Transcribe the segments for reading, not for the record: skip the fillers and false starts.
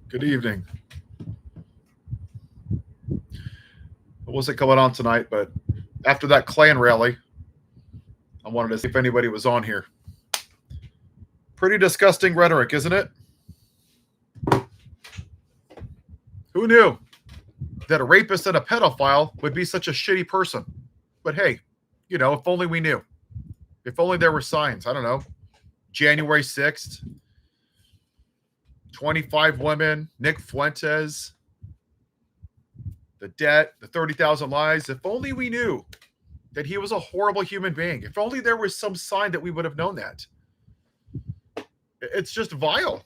Good evening. I wasn't coming on tonight, but after that Klan rally, I wanted to see if anybody was on here. Pretty disgusting rhetoric, isn't it? Who knew that a rapist and a pedophile would be such a shitty person? But hey, if only we knew. If only there were signs. I don't know. January 6th, 25 women, Nick Fuentes, the debt, the 30,000 lies. If only we knew that he was a horrible human being. If only there was some sign that we would have known that. It's just vile.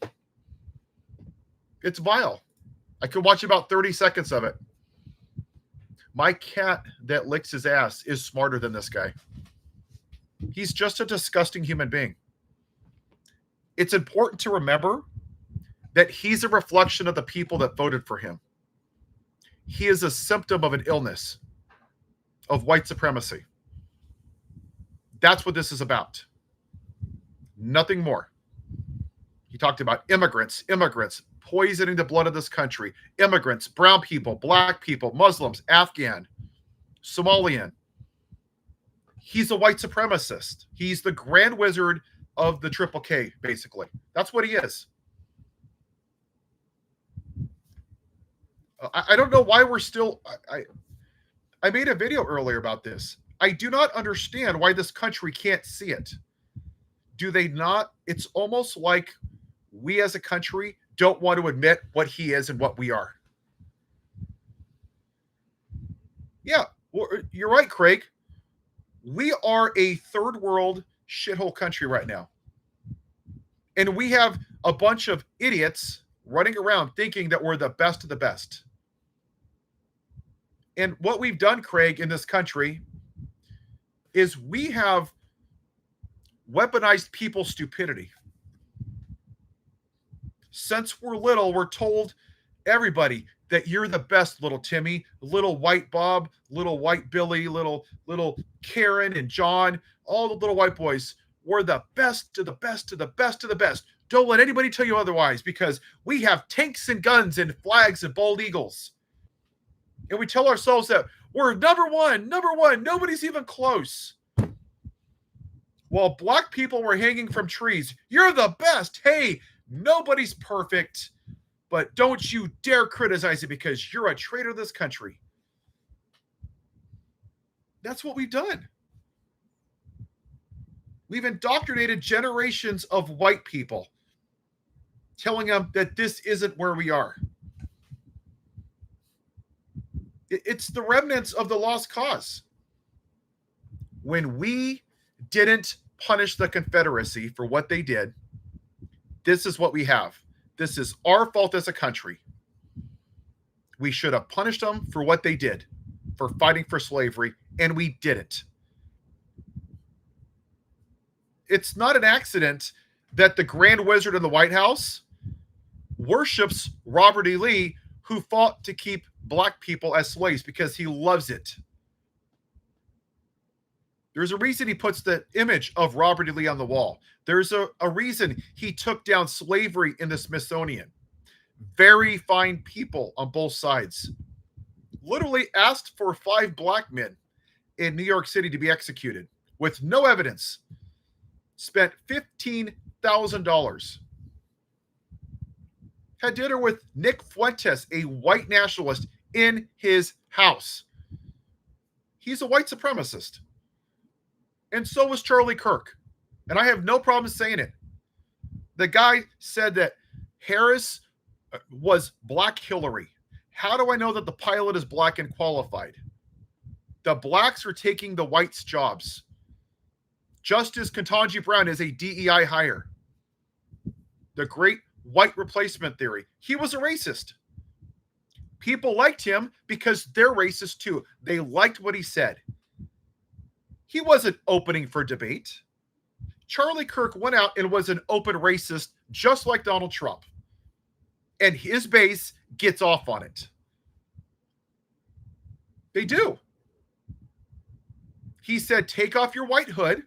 It's vile. I could watch about 30 seconds of it. My cat that licks his ass is smarter than this guy. He's just a disgusting human being. It's important to remember that he's a reflection of the people that voted for him. He is a symptom of an illness, of white supremacy. That's what this is about. Nothing more. He talked about immigrants, poisoning the blood of this country. Immigrants, brown people, black people, Muslims, Afghan, Somalian. He's a white supremacist. He's the grand wizard of the Triple K, basically. That's what he is. I don't know why we're still... I made a video earlier about this. I do not understand why this country can't see it. Do they not? It's almost like we as a country don't want to admit what he is and what we are. Yeah, well, you're right, Craig. We are a third world shithole country right now. And we have a bunch of idiots running around thinking that we're the best of the best. And what we've done, Craig, in this country is we have weaponized people's stupidity. Since we're little, we're told, everybody, that you're the best, little Timmy, little white Bob, little white Billy, little Karen and John, all the little white boys. We're the best to the best to the best to the best. Don't let anybody tell you otherwise, because we have tanks and guns and flags and bald eagles. And we tell ourselves that we're number one, nobody's even close. While black people were hanging from trees, you're the best. Hey, nobody's perfect, but don't you dare criticize it because you're a traitor to this country. That's what we've done. We've indoctrinated generations of white people, telling them that this isn't where we are. It's the remnants of the lost cause. When we didn't punish the Confederacy for what they did, this is what we have. This is our fault as a country. We should have punished them for what they did, for fighting for slavery, and we didn't. It's not an accident that the Grand Wizard in the White House worships Robert E. Lee, who fought to keep black people as slaves because he loves it. There's a reason he puts the image of Robert E. Lee on the wall. There's a reason he took down slavery in the Smithsonian. Very fine people on both sides. Literally asked for 5 black men in New York City to be executed with no evidence. Spent $15,000. Had dinner with Nick Fuentes, a white nationalist, in his house. He's a white supremacist. And so was Charlie Kirk. And I have no problem saying it. The guy said that Harris was Black Hillary. How do I know that the pilot is black and qualified? The blacks are taking the whites' jobs. Justice Ketanji Brown is a DEI hire. The great white replacement theory. He was a racist. People liked him because they're racist too. They liked what he said. He wasn't opening for debate. Charlie Kirk went out and was an open racist, just like Donald Trump. And his base gets off on it. They do. He said, take off your white hood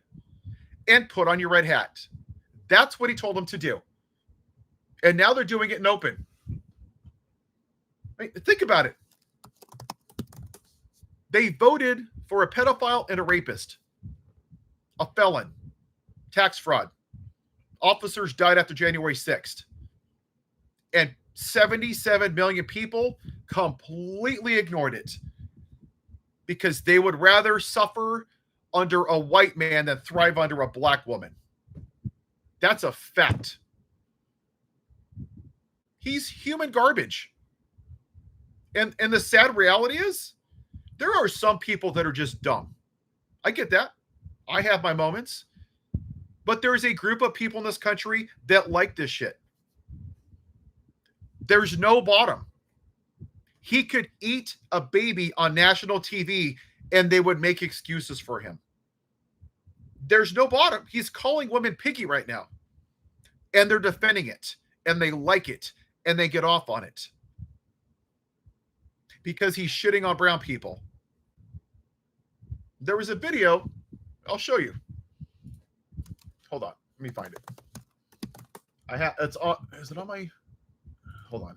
and put on your red hat. That's what he told them to do. And now they're doing it in open. Think about it. They voted for a pedophile and a rapist, a felon, tax fraud. Officers died after January 6th. And 77 million people completely ignored it because they would rather suffer under a white man than thrive under a black woman. That's a fact. He's human garbage. And the sad reality is, there are some people that are just dumb. I get that. I have my moments. But there's a group of people in this country that like this shit. There's no bottom. He could eat a baby on national TV and they would make excuses for him. There's no bottom. He's calling women piggy right now. And they're defending it. And they like it. And they get off on it. Because he's shitting on brown people. There was a video. I'll show you. Hold on. Let me find it. I have. It's on. Is it on my? Hold on.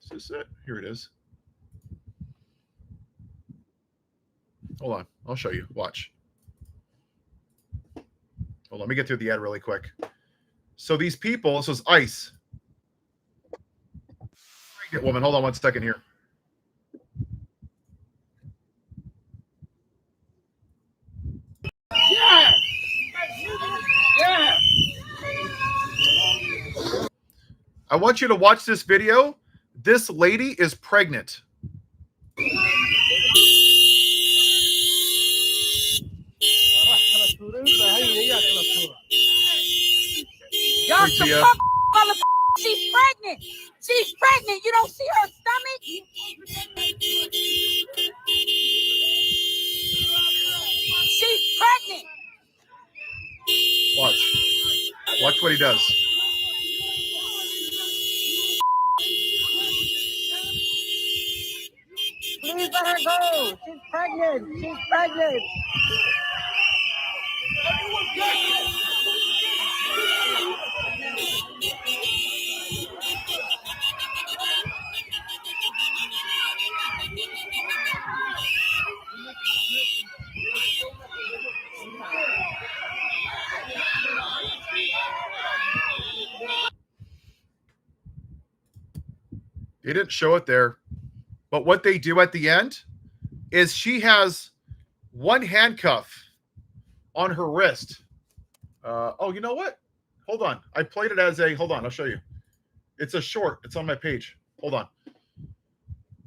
Is this it? Here it is. Hold on. I'll show you. Watch. Hold on. Let me get through the ad really quick. So these people. This is ICE. Pregnant woman. Hold on 1 second here. Yeah. Yeah. I want you to watch this video. This lady is pregnant. She's pregnant. She's pregnant. You don't see her stomach? She's pregnant. Watch. Watch what he does. Please let her go. She's pregnant. She's pregnant. They didn't show it there. But what they do at the end is she has one handcuff on her wrist. Oh, you know what? Hold on. I played it as a, hold on, I'll show you. It's a short. It's on my page. Hold on.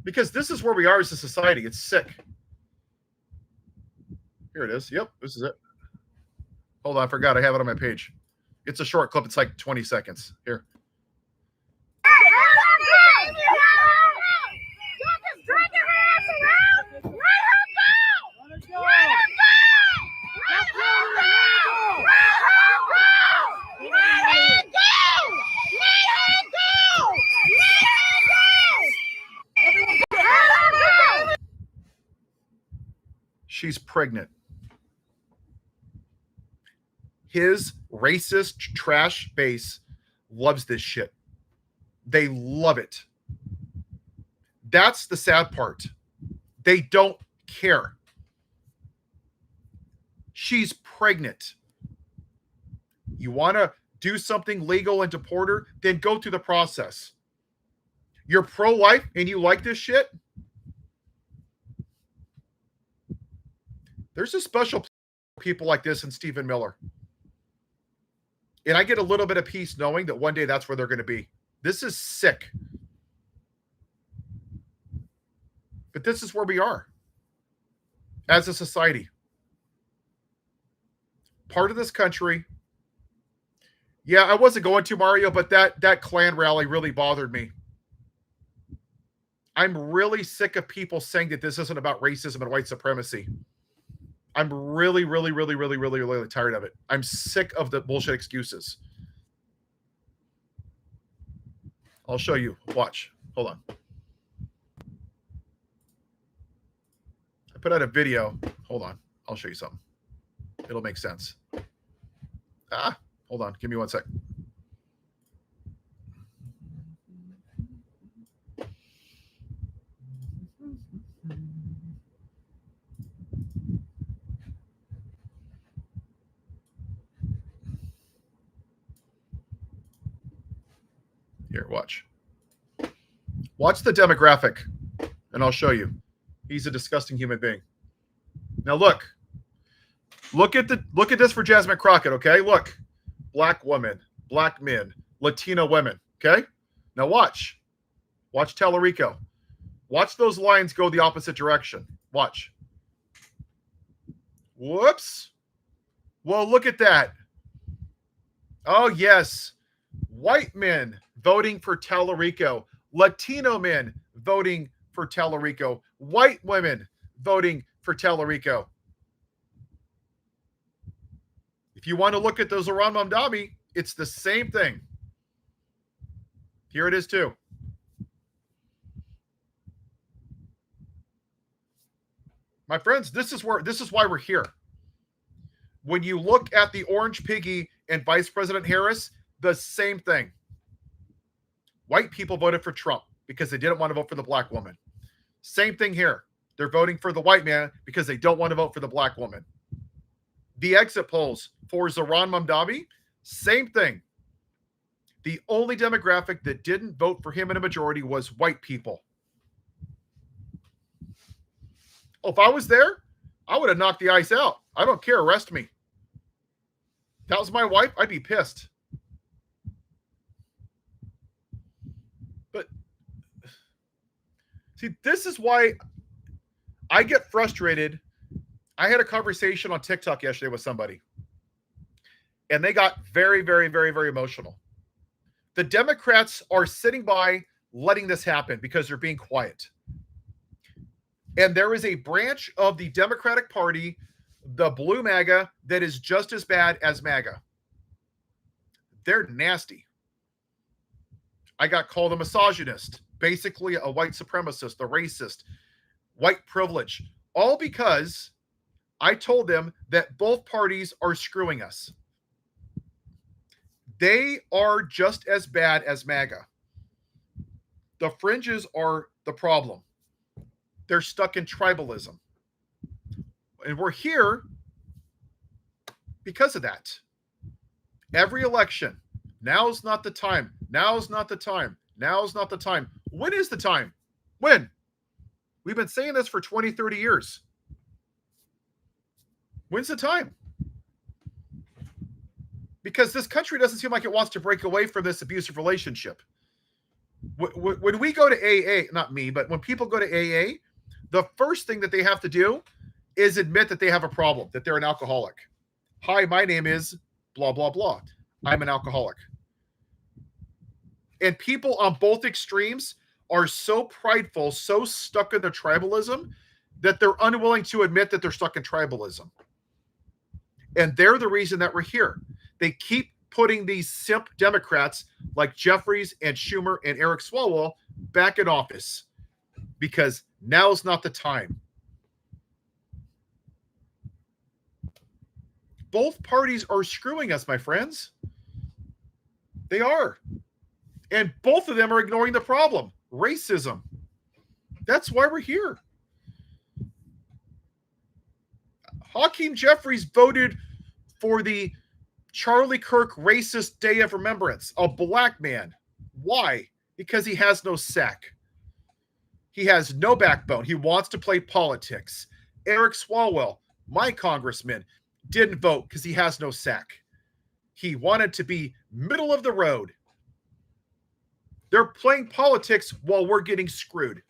Because this is where we are as a society. It's sick. Here it is. Yep, this is it. Hold on, I forgot. I have it on my page. It's a short clip. It's like 20 seconds. Here. She's pregnant. His racist trash base loves this shit. They love it. That's the sad part. They don't care. She's pregnant. You want to do something legal and deport her? Then go through the process. You're pro-life and you like this shit? There's a special people like this in Stephen Miller. And I get a little bit of peace knowing that one day that's where they're going to be. This is sick. But this is where we are as a society. Part of this country. Yeah, I wasn't going to, Mario, but that Klan rally really bothered me. I'm really sick of people saying that this isn't about racism and white supremacy. I'm really tired of it. I'm sick of the bullshit excuses. I'll show you. Watch. Hold on. put out a video. Hold on. I'll show you something. It'll make sense. Hold on. Give me 1 sec. Here, watch. Watch the demographic, and I'll show you. He's a disgusting human being. Now look. Look at this for Jasmine Crockett, okay? Look. Black women, black men, Latino women, okay? Now watch. Watch Tallarico. Watch those lines go the opposite direction. Watch. Whoops. Well, look at that. Oh, yes. White men voting for Tallarico. Latino men voting for Tallarico. White women voting for Tallarico. If you want to look at those Zoran Mamdani, it's the same thing. Here it is too. My friends, this is why we're here. When you look at the Orange Piggy and Vice President Harris, the same thing. White people voted for Trump because they didn't want to vote for the black woman. Same thing here. They're voting for the white man because they don't want to vote for the black woman. The exit polls for Zoran Mamdani, same thing. The only demographic that didn't vote for him in a majority was white people. Oh, if I was there, I would have knocked the ice out. I don't care. Arrest me. If that was my wife, I'd be pissed. But see, this is why I get frustrated. I had a conversation on TikTok yesterday with somebody, and they got very, very, very, very emotional. The Democrats are sitting by letting this happen because they're being quiet. And there is a branch of the Democratic Party, the blue MAGA, that is just as bad as MAGA. They're nasty. I got called a misogynist, basically a white supremacist, a racist, white privilege, all because I told them that both parties are screwing us. They are just as bad as MAGA. The fringes are the problem. They're stuck in tribalism. And we're here because of that. Every election, now's not the time. Now's not the time. Now's not the time. When is the time? When? We've been saying this for 20, 30 years. When's the time? Because this country doesn't seem like it wants to break away from this abusive relationship. When we go to AA, not me, but when people go to AA, the first thing that they have to do is admit that they have a problem, that they're an alcoholic. Hi, my name is blah, blah, blah. I'm an alcoholic. And people on both extremes are so prideful, so stuck in their tribalism, that they're unwilling to admit that they're stuck in tribalism. And they're the reason that we're here. They keep putting these simp Democrats like Jeffries and Schumer and Eric Swalwell back in office because now's not the time. Both parties are screwing us, my friends. They are. And both of them are ignoring the problem. Racism. That's why we're here. Hakeem Jeffries voted for the Charlie Kirk racist Day of Remembrance, a black man. Why? Because he has no sack. He has no backbone. He wants to play politics. Eric Swalwell, my congressman, didn't vote because he has no sack. He wanted to be middle of the road. They're playing politics while we're getting screwed.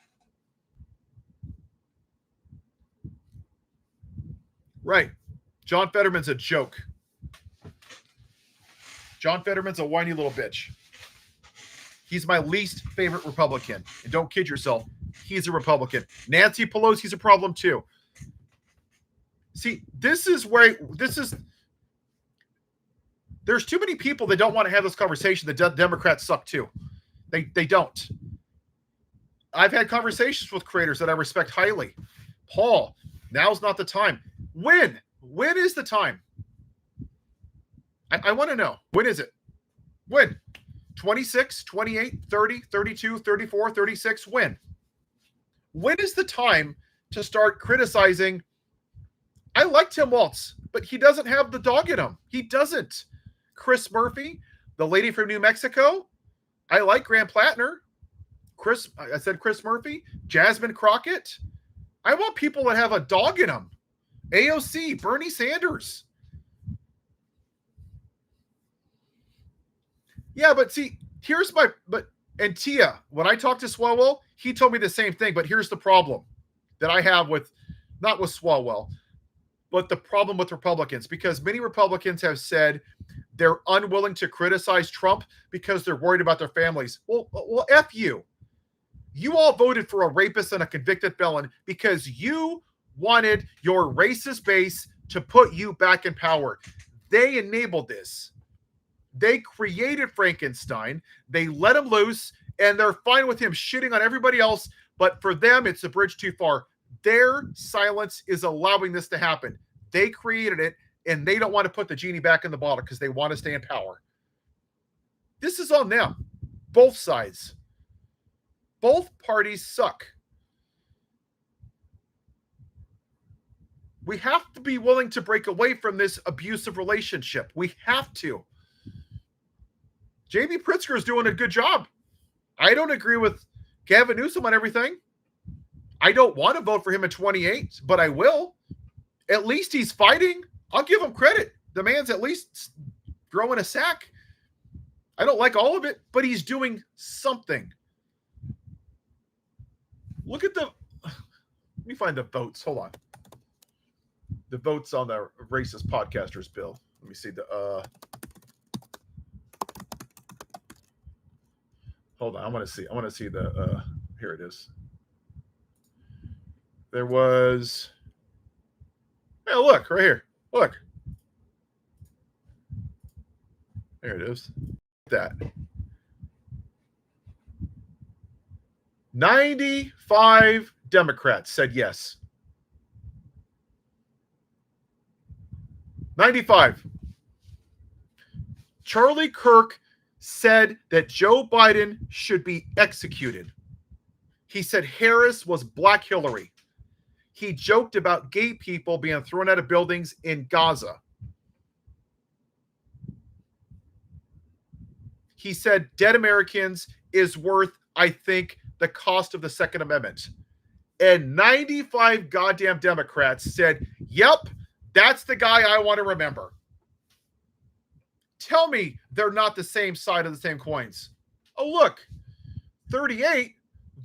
Right. John Fetterman's a joke. John Fetterman's a whiny little bitch. He's my least favorite Republican. And don't kid yourself, he's a Republican. Nancy Pelosi's a problem too. See, there's too many people that don't want to have this conversation. The Democrats suck too. They don't. I've had conversations with creators that I respect highly. Paul, Now's not the time. When? When is the time? I want to know. When is it? When? 26, 28, 30, 32, 34, 36. When? When is the time to start criticizing? I like Tim Walz, but he doesn't have the dog in him. He doesn't. Chris Murphy, the lady from New Mexico. I like Graham Plattner. I said Chris Murphy. Jasmine Crockett. I want people that have a dog in them. AOC, Bernie Sanders. Yeah, but see, and Tia, when I talked to Swalwell, he told me the same thing, but here's the problem that I have not with Swalwell, but the problem with Republicans, because many Republicans have said they're unwilling to criticize Trump because they're worried about their families. Well, F you. You all voted for a rapist and a convicted felon because you wanted your racist base to put you back in power. They enabled this. They created Frankenstein. They let him loose, and they're fine with him shitting on everybody else. But for them, it's a bridge too far. Their silence is allowing this to happen. They created it, and they don't want to put the genie back in the bottle because they want to stay in power. This is on them. Both sides. Both parties suck. We have to be willing to break away from this abusive relationship. We have to. J.B. Pritzker is doing a good job. I don't agree with Gavin Newsom on everything. I don't want to vote for him in 28, but I will. At least he's fighting. I'll give him credit. The man's at least throwing a sack. I don't like all of it, but he's doing something. Look at let me find the votes. Hold on. The votes on the racist podcasters bill. Let me see hold on. I want to see the here it is. There was look right here. Look. There it is. That 95 Democrats said yes. 95. Charlie Kirk said that Joe Biden should be executed. He said Harris was Black Hillary. He joked about gay people being thrown out of buildings in Gaza. He said dead Americans is worth, I think, the cost of the Second Amendment. And 95 goddamn Democrats said, yep, that's the guy I want to remember. Tell me they're not the same side of the same coins. Oh, look, 38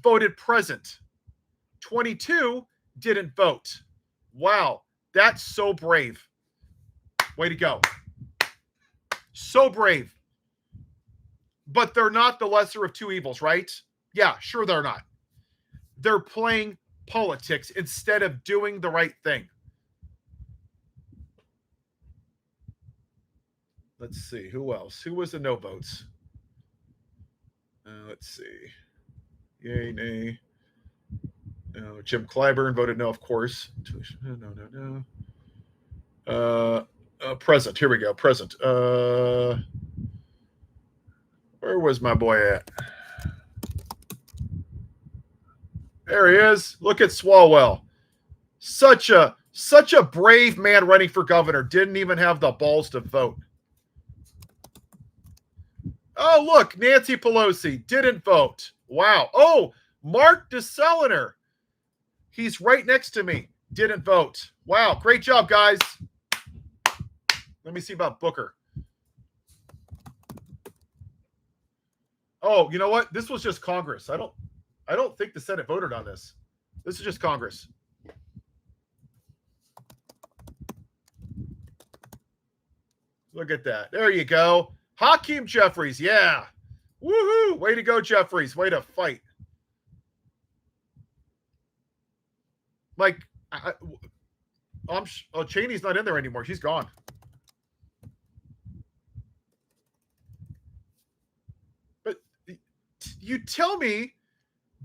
voted present. 22 didn't vote. Wow, that's so brave. Way to go. So brave. But they're not the lesser of two evils, right? Yeah, sure they're not. They're playing politics instead of doing the right thing. Let's see. Who else? Who was the no votes? Let's see. Yay, nay. No, Jim Clyburn voted no, of course. No. Present. Here we go. Present. Where was my boy at? There he is. Look at Swalwell. Such a brave man running for governor. Didn't even have the balls to vote. Oh, look, Nancy Pelosi didn't vote. Wow. Oh, Mark DeSaliner. He's right next to me. Didn't vote. Wow. Great job, guys. Let me see about Booker. Oh, you know what? This was just Congress. I don't think the Senate voted on this. This is just Congress. Look at that. There you go. Hakeem Jeffries. Yeah. Woohoo. Way to go, Jeffries. Way to fight. Like, Cheney's not in there anymore. She's gone. But you tell me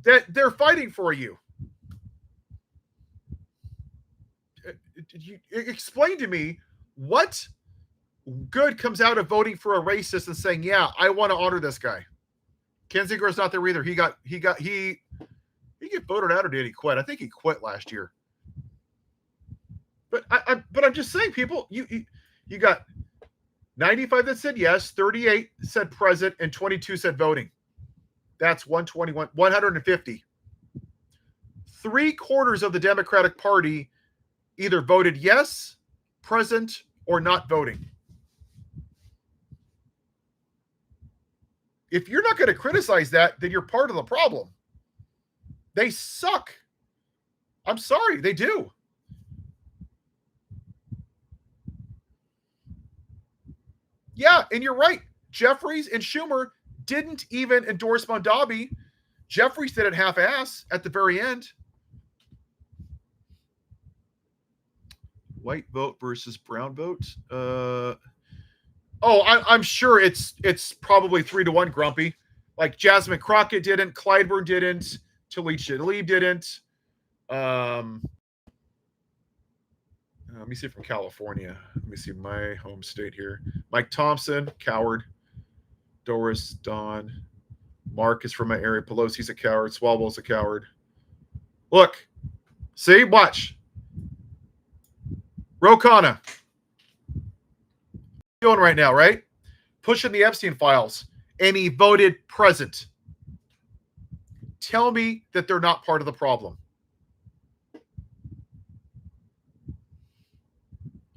that they're fighting for you. explain to me what good comes out of voting for a racist and saying, yeah, I want to honor this guy. Kinzinger's not there either. He get voted out, or did he quit? I think he quit last year. But I'm just saying, people, you got 95 that said yes, 38 said present, and 22 said voting. That's 150. 3/4 of the Democratic Party either voted yes, present, or not voting. If you're not going to criticize that, then you're part of the problem. They suck. I'm sorry, they do. Yeah, and you're right. Jeffries and Schumer didn't even endorse Mondavi. Jeffries did it half-ass at the very end. White vote versus brown vote. I'm sure it's probably 3-1, Grumpy. Like Jasmine Crockett didn't, Clyburn didn't, Talisha Tlaib didn't. Let me see from California. Let me see my home state here. Mike Thompson, coward. Doris, Don. Mark is from my area. Pelosi's a coward. Swalwell's a coward. Look. See? Watch. Ro Khanna. Doing right now, right? Pushing the Epstein files. And he voted present. Tell me that they're not part of the problem.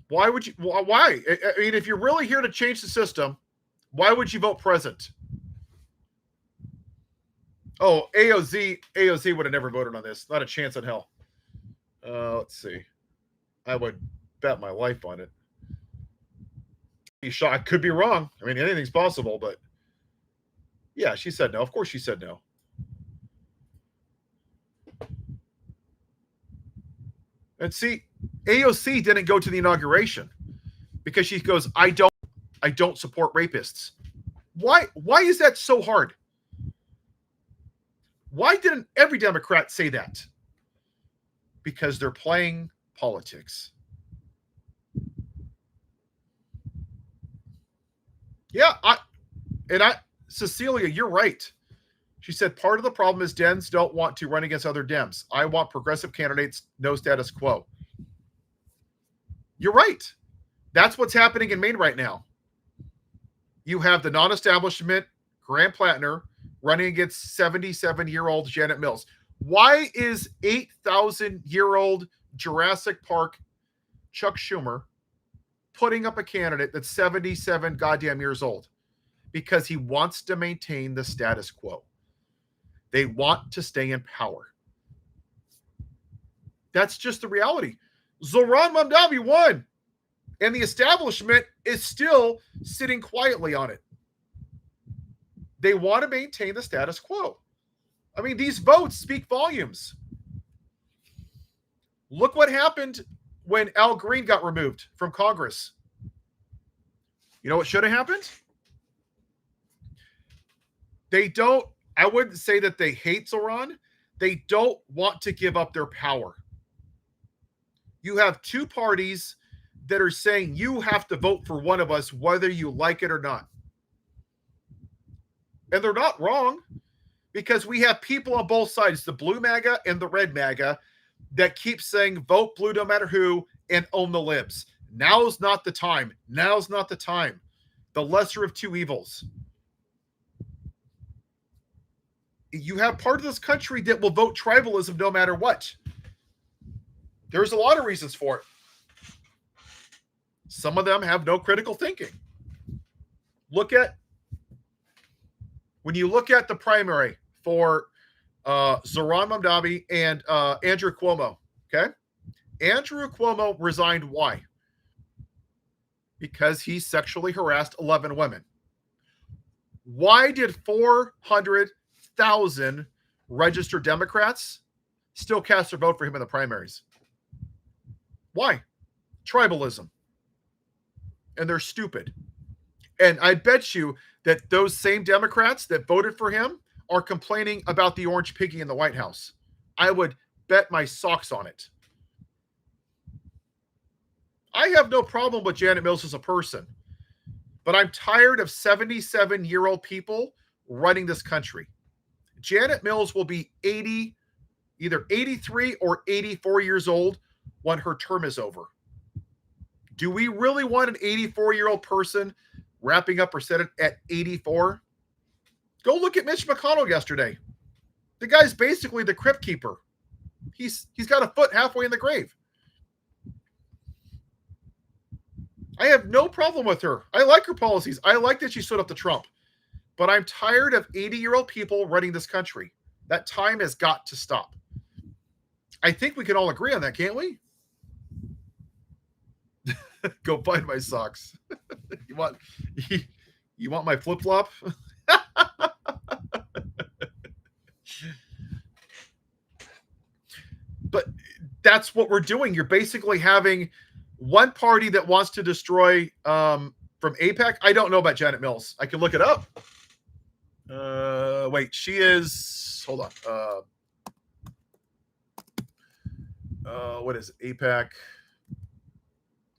Why would you? Why? I mean, if you're really here to change the system, why would you vote present? Oh, AOZ would have never voted on this. Not a chance in hell. Let's see. I would bet my life on it. I could be wrong. I mean, anything's possible, but yeah, she said no. Of course she said no. And see, AOC didn't go to the inauguration because she goes, I don't support rapists. Why is that so hard? Why didn't every Democrat say that? Because they're playing politics. Yeah, Cecilia, you're right. She said part of the problem is Dems don't want to run against other Dems. I want progressive candidates, no status quo. You're right. That's what's happening in Maine right now. You have the non-establishment Graham Plattner running against 77-year-old Janet Mills. Why is 8,000-year-old Jurassic Park Chuck Schumer putting up a candidate that's 77 goddamn years old? Because he wants to maintain the status quo. They want to stay in power. That's just the reality. Zoran Mamdani won, and the establishment is still sitting quietly on it. They want to maintain the status quo. I mean, these votes speak volumes. Look what happened when Al Green got removed from Congress. You know what should have happened? I wouldn't say that they hate Zoran. They don't want to give up their power. You have two parties that are saying you have to vote for one of us whether you like it or not. And they're not wrong, because we have people on both sides, the blue MAGA and the red MAGA, that keep saying vote blue no matter who and own the libs. Now's not the time. Now's not the time. The lesser of two evils. You have part of this country that will vote tribalism no matter what. There's a lot of reasons for it. Some of them have no critical thinking. When you look at the primary for Zoran Mamdani and Andrew Cuomo, okay? Andrew Cuomo resigned. Why? Because he sexually harassed 11 women. Why did 400,000 registered Democrats still cast their vote for him in the primaries? Why? Tribalism. And they're stupid. And I bet you that those same Democrats that voted for him are complaining about the orange piggy in the White House. I would bet my socks on it. I have no problem with Janet Mills as a person, but I'm tired of 77-year-old people running this country. Janet Mills will be 80, either 83 or 84 years old when her term is over. Do we really want an 84-year-old person wrapping up her Senate at 84? Go look at Mitch McConnell yesterday. The guy's basically the crypt keeper. He's got a foot halfway in the grave. I have no problem with her. I like her policies. I like that she stood up to Trump. But I'm tired of 80-year-old people running this country. That time has got to stop. I think we can all agree on that, can't we? Go find my socks. You want my flip-flop? But that's what we're doing. You're basically having one party that wants to destroy from AIPAC. I don't know about Janet Mills. I can look it up. Wait, she is. Hold on. What is it? AIPAC?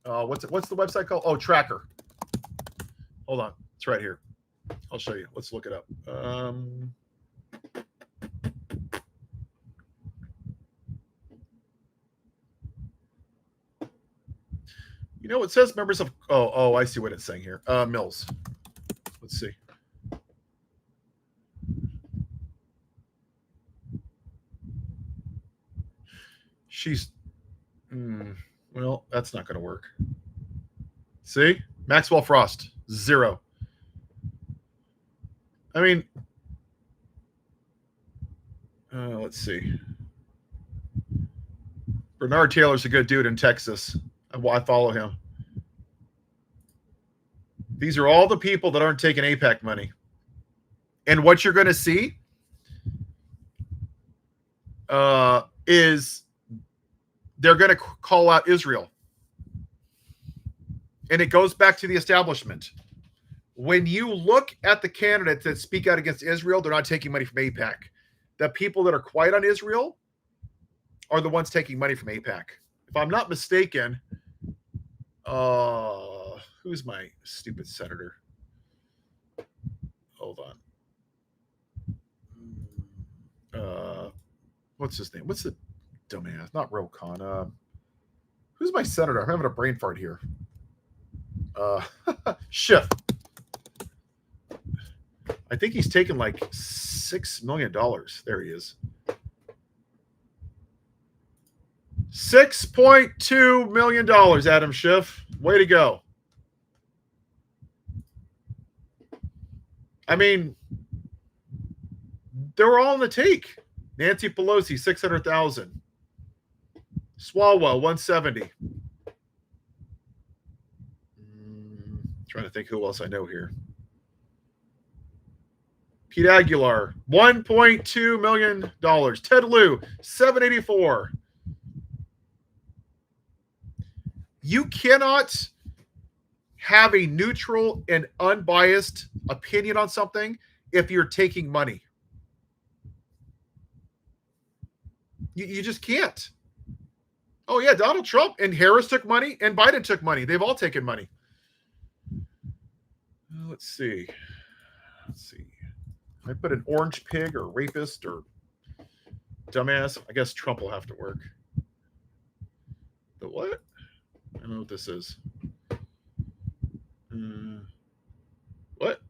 What's the website called? Oh, Tracker. Hold on, it's right here. I'll show you. Let's look it up. You know, it says members of. Oh, I see what it's saying here. Mills. Let's see. She's. Well, that's not going to work. See? Maxwell Frost, 0. I mean, let's see. Bernard Taylor's a good dude in Texas. I follow him. These are all the people that aren't taking AIPAC money. And what you're going to see is they're going to call out Israel. And it goes back to the establishment. When you look at the candidates that speak out against Israel, they're not taking money from AIPAC. The people that are quiet on Israel are the ones taking money from AIPAC. If I'm not mistaken, who's my stupid senator? Hold on. What's his name? What's the dumbass? Not Rokon. Who's my senator? I'm having a brain fart here. Schiff. I think he's taken like $6 million. There he is. $6.2 million, Adam Schiff. Way to go. I mean, they were all on the take. Nancy Pelosi, 600,000. Swalwell, 170. Trying to think who else I know here. Pete Aguilar, $1.2 million. Ted Lieu, 784. You cannot have a neutral and unbiased opinion on something if you're taking money. You just can't. Oh, yeah, Donald Trump and Harris took money and Biden took money. They've all taken money. Let's see. I put an orange pig or rapist or dumbass. I guess Trump will have to work. The what? I don't know what this is. What?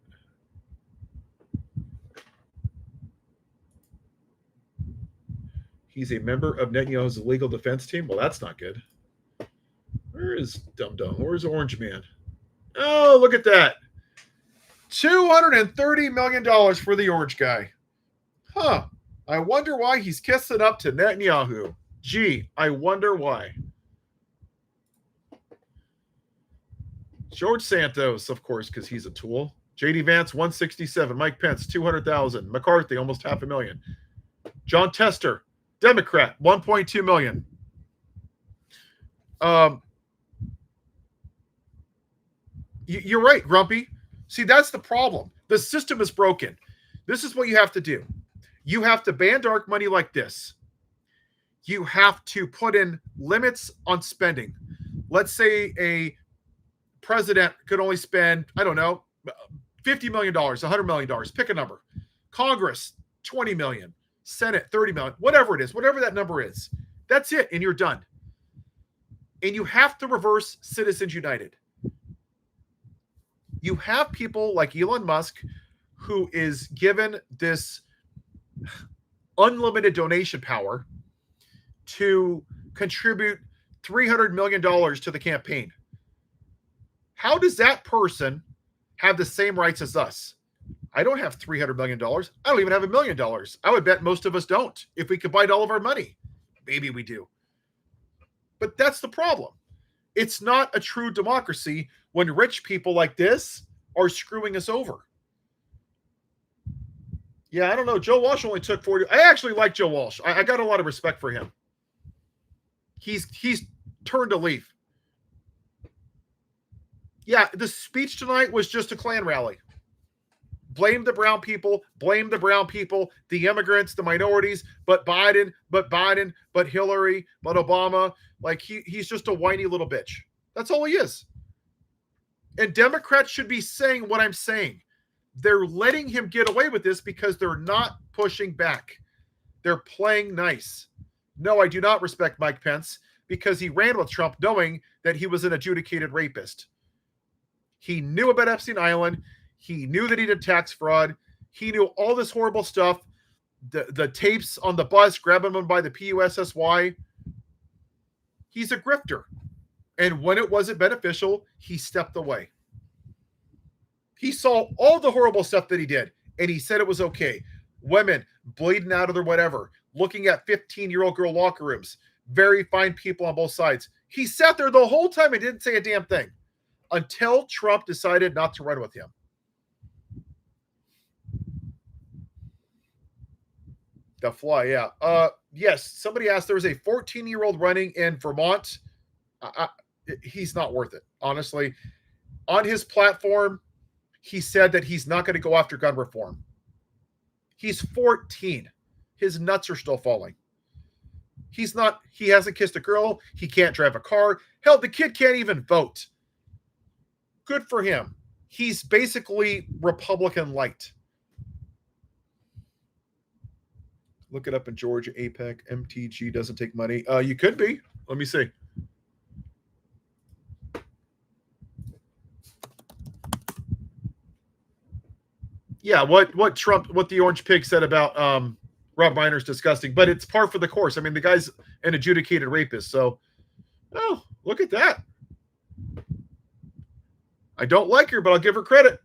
He's a member of Netanyahu's legal defense team. Well, that's not good. Where is Dum Dum? Where's Orange Man? Oh, look at that. $230 million for the orange guy. Huh. I wonder why he's kissing up to Netanyahu. Gee, I wonder why. George Santos, of course, because he's a tool. J.D. Vance, 167. Mike Pence, 200,000. McCarthy, almost $500,000. John Tester, Democrat, 1.2 million. You're right, Grumpy. See, that's the problem. The system is broken. This is what you have to do. You have to ban dark money like this. You have to put in limits on spending. let's say a president could only spend, I don't know, $50 million, $100 million, pick a number. Congress, 20 million. Senate, 30 million, whatever it is, whatever that number is. That's it, and you're done. And you have to reverse Citizens United. You have people like Elon Musk, who is given this unlimited donation power to contribute $300 million to the campaign. How does that person have the same rights as us? I don't have $300 million. I don't even have $1 million. I would bet most of us don't. If we could bite all of our money, maybe we do. But that's the problem. It's not a true democracy when rich people like this are screwing us over. Yeah, I don't know. Joe Walsh only took 40. I actually like Joe Walsh. I got a lot of respect for him. He's turned a leaf. Yeah, the speech tonight was just a Klan rally. Blame the brown people, the immigrants, the minorities, but Biden, but Hillary, but Obama. Like he's just a whiny little bitch. That's all he is. And Democrats should be saying what I'm saying. They're letting him get away with this because they're not pushing back. They're playing nice. No, I do not respect Mike Pence because he ran with Trump knowing that he was an adjudicated rapist. He knew about Epstein Island. He knew that he did tax fraud. He knew all this horrible stuff. The tapes on the bus, grabbing him by the PUSSY. He's a grifter. And when it wasn't beneficial, he stepped away. He saw all the horrible stuff that he did, and he said it was okay. Women bleeding out of their whatever, looking at 15-year-old girl locker rooms, very fine people on both sides. He sat there the whole time and didn't say a damn thing until Trump decided not to run with him. The fly, yeah. Yes, somebody asked, there was a 14-year-old running in Vermont. He's not worth it, honestly. On his platform, he said that he's not going to go after gun reform. He's 14. His nuts are still falling. He hasn't kissed a girl. He can't drive a car. Hell, the kid can't even vote. Good for him. He's basically Republican light. Look it up in Georgia, APEC, MTG doesn't take money. You could be. Let me see. Yeah, what the Orange Pig said about Rob Reiner is disgusting, but it's par for the course. I mean, the guy's an adjudicated rapist, so look at that. I don't like her, but I'll give her credit.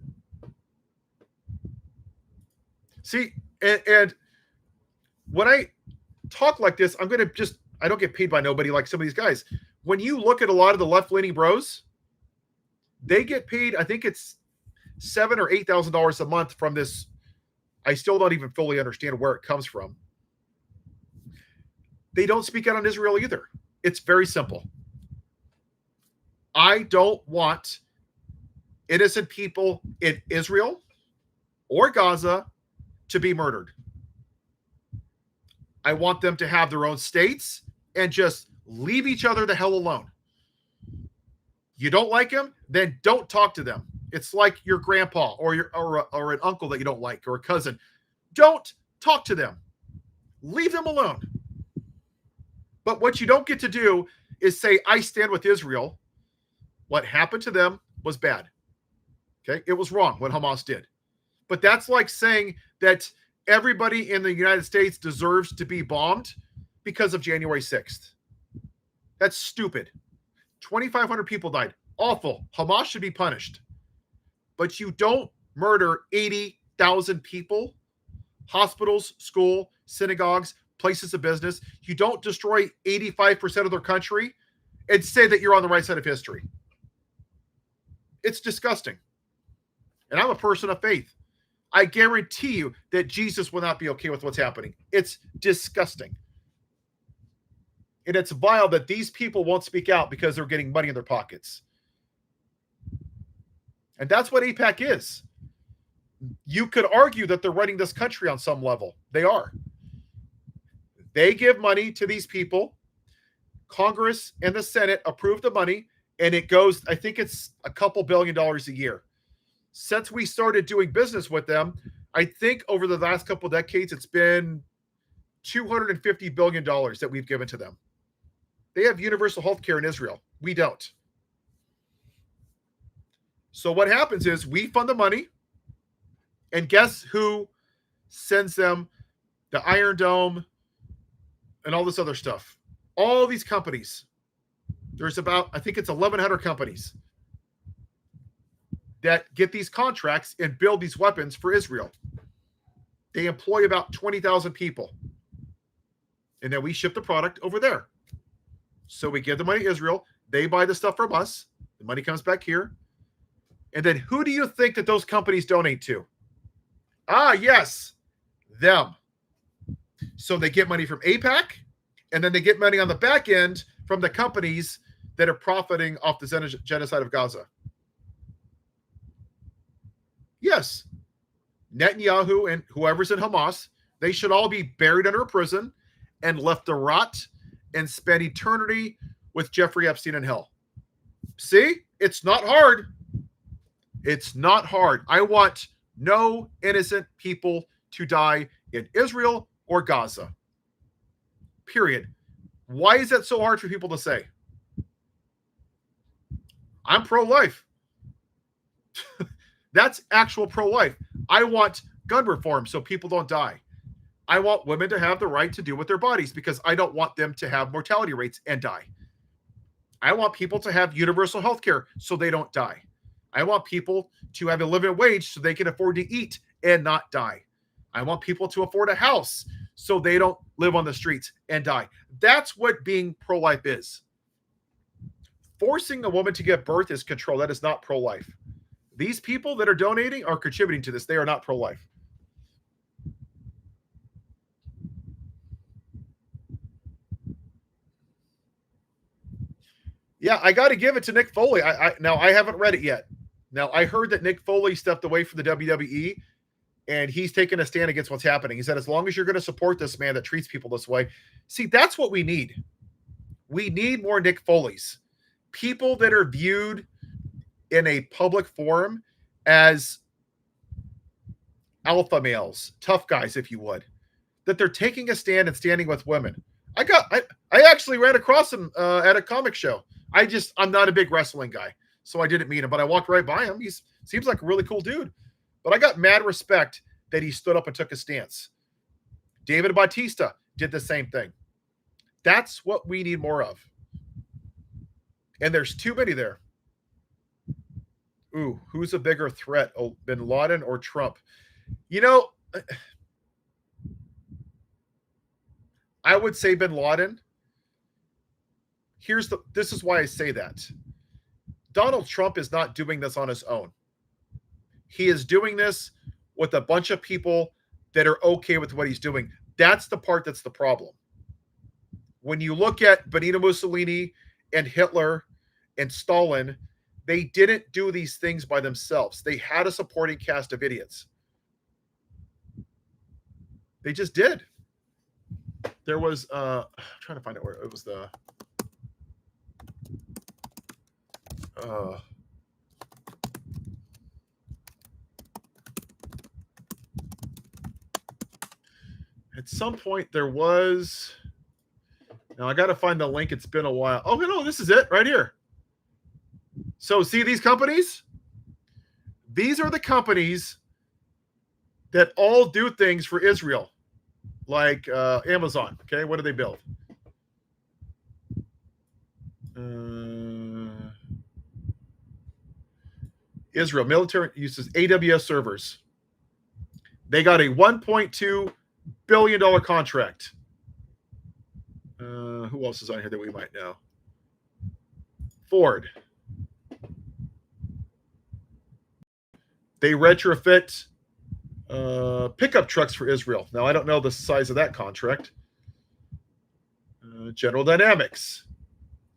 See, and when I talk like this, I don't get paid by nobody like some of these guys. When you look at a lot of the left-leaning bros, they get paid, I think it's $7,000 or $8,000 a month from this. I still don't even fully understand where it comes from. They don't speak out on Israel either. It's very simple. I don't want innocent people in Israel or Gaza to be murdered. I want them to have their own states and just leave each other the hell alone. You don't like them, then don't talk to them. It's like your grandpa or an uncle that you don't like or a cousin. Don't talk to them. Leave them alone. But what you don't get to do is say, I stand with Israel. What happened to them was bad. Okay? It was wrong what Hamas did. But that's like saying that everybody in the United States deserves to be bombed because of January 6th. That's stupid. 2,500 people died. Awful. Hamas should be punished. But you don't murder 80,000 people, hospitals, school, synagogues, places of business. You don't destroy 85% of their country and say that you're on the right side of history. It's disgusting. And I'm a person of faith. I guarantee you that Jesus will not be okay with what's happening. It's disgusting. And it's vile that these people won't speak out because they're getting money in their pockets. And that's what AIPAC is. You could argue that they're running this country on some level. They are. They give money to these people. Congress and the Senate approve the money. And it goes, I think it's a couple $1 billion a year. Since we started doing business with them, I think over the last couple of decades, it's been $250 billion that we've given to them. They have universal health care in Israel. We don't. So what happens is we fund the money, and guess who sends them the Iron Dome and all this other stuff? All these companies. There's about, I think it's 1,100 companies that get these contracts and build these weapons for Israel. They employ about 20,000 people. And then we ship the product over there. So we give the money to Israel. They buy the stuff from us. The money comes back here. And then who do you think that those companies donate to? Ah, yes, them. So they get money from AIPAC, and then they get money on the back end from the companies that are profiting off the genocide of Gaza. Yes, Netanyahu and whoever's in Hamas, they should all be buried under a prison and left to rot and spend eternity with Jeffrey Epstein in hell. See? It's not hard. It's not hard. I want no innocent people to die in Israel or Gaza. Period. Why is that so hard for people to say? I'm pro-life. That's actual pro-life. I want gun reform so people don't die. I want women to have the right to do with their bodies because I don't want them to have mortality rates and die. I want people to have universal health care so they don't die. I want people to have a living wage so they can afford to eat and not die. I want people to afford a house so they don't live on the streets and die. That's what being pro-life is. Forcing a woman to give birth is control. That is not pro-life. These people that are donating are contributing to this. They are not pro-life. Yeah, I got to give it to Nick Foley. Now, I haven't read it yet. Now, I heard that Nick Foley stepped away from the WWE, and he's taken a stand against what's happening. He said, as long as you're going to support this man that treats people this way. See, that's what we need. We need more Nick Foleys. People that are viewed in a public forum as alpha males, tough guys, if you would, that they're taking a stand and standing with women. I actually ran across him at a comic show. I'm not a big wrestling guy, so I didn't meet him, but I walked right by him. He seems like a really cool dude. But I got mad respect that he stood up and took a stance. David Bautista did the same thing. That's what we need more of. And there's too many there. Ooh, who's a bigger threat, Bin Laden or Trump? You know, I would say Bin Laden. This is why I say that. Donald Trump is not doing this on his own. He is doing this with a bunch of people that are okay with what he's doing. That's the part that's the problem. When you look at Benito Mussolini and Hitler and Stalin, they didn't do these things by themselves. They had a supporting cast of idiots. They just did. There was, I'm trying to find out where it was at some point there was, now I got to find the link. It's been a while. Oh, no, this is it right here. So see these companies? These are the companies that all do things for Israel, like Amazon. Okay, what do they build? Israel military uses AWS servers. They got a $1.2 billion contract. Who else is on here that we might know? Ford. They retrofit pickup trucks for Israel. Now, I don't know the size of that contract. General Dynamics.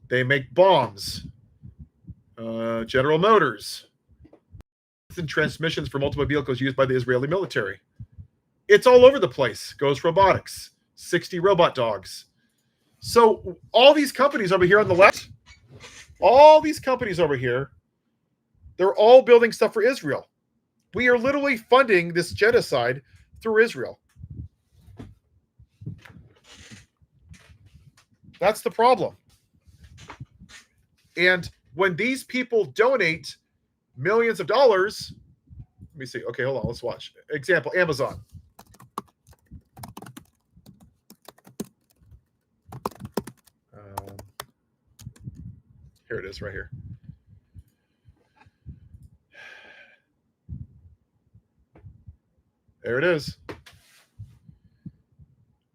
They make bombs. General Motors. And transmissions for multiple vehicles used by the Israeli military. It's all over the place. Ghost Robotics. 60 robot dogs. So all these companies over here on the left, All these companies over here, they're all building stuff for Israel. We are literally funding this genocide through Israel. That's the problem. And when these people donate millions of dollars, let me see. Okay, hold on. Let's watch. Example, Amazon. Here it is right here. There it is.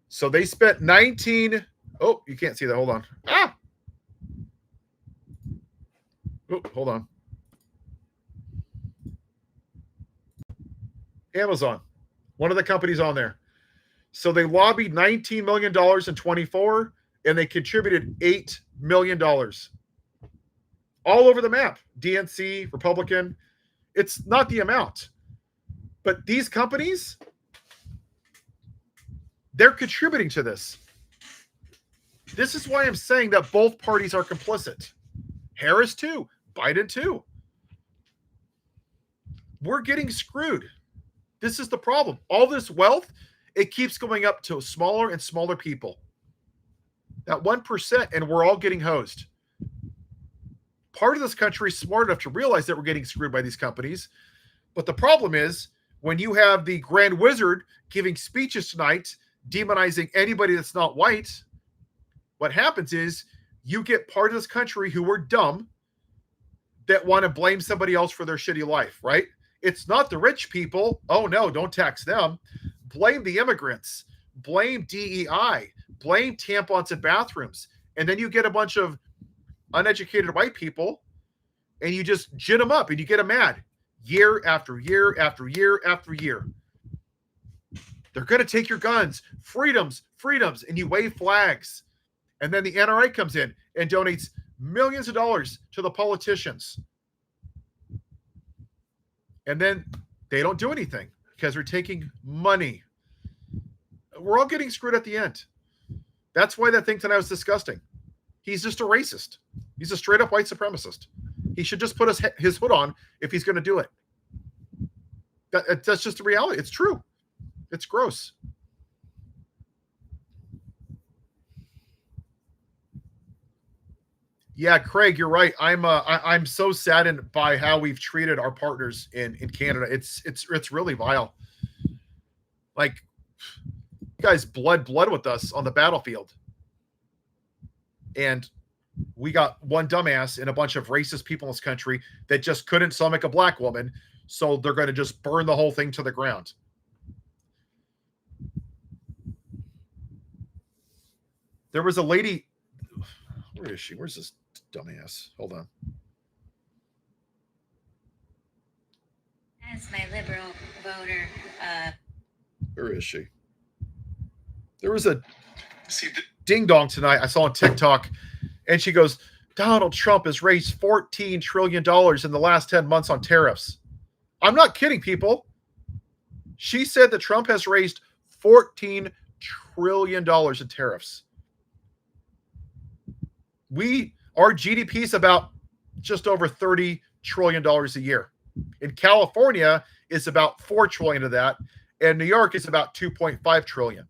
So they spent 19. Oh, you can't see that. Hold on. Ah! Oh, hold on. Amazon, one of the companies on there. So they lobbied $19 million in 24, and they contributed $8 million. All over the map. DNC, Republican. It's not the amount. But these companies, they're contributing to this. This is why I'm saying that both parties are complicit. Harris too. Biden too. We're getting screwed. This is the problem. All this wealth, it keeps going up to smaller and smaller people. That 1%, and we're all getting hosed. Part of this country is smart enough to realize that we're getting screwed by these companies. But the problem is when you have the Grand Wizard giving speeches tonight, demonizing anybody that's not white, what happens is you get part of this country who are dumb that want to blame somebody else for their shitty life, right? It's not the rich people. Oh, no, don't tax them. Blame the immigrants. Blame DEI. Blame tampons in bathrooms. And then you get a bunch of uneducated white people and you just gin them up and you get them mad year after year after year after year. They're going to take your guns. Freedoms, freedoms. And you wave flags. And then the NRA comes in and donates millions of dollars to the politicians. And then they don't do anything because they're taking money. We're all getting screwed at the end. That's why that thing tonight was disgusting. He's just a racist. He's a straight up white supremacist. He should just put his hood on if he's going to do it. That's just the reality. It's true. It's gross. Yeah, Craig, you're right. I'm so saddened by how we've treated our partners in Canada. It's really vile. Like, you guys blood with us on the battlefield. And we got one dumbass and a bunch of racist people in this country that just couldn't stomach a black woman, so they're going to just burn the whole thing to the ground. There was a lady. Where is she? Where's this dumbass? Hold on. As my liberal voter. Where is she? There was a ding dong tonight I saw on TikTok, and she goes, Donald Trump has raised $14 trillion in the last 10 months on tariffs. I'm not kidding, people. She said that Trump has raised $14 trillion in tariffs. Our GDP is about just over $30 trillion a year. In California, it's about $4 trillion of that, and New York is about $2.5 trillion.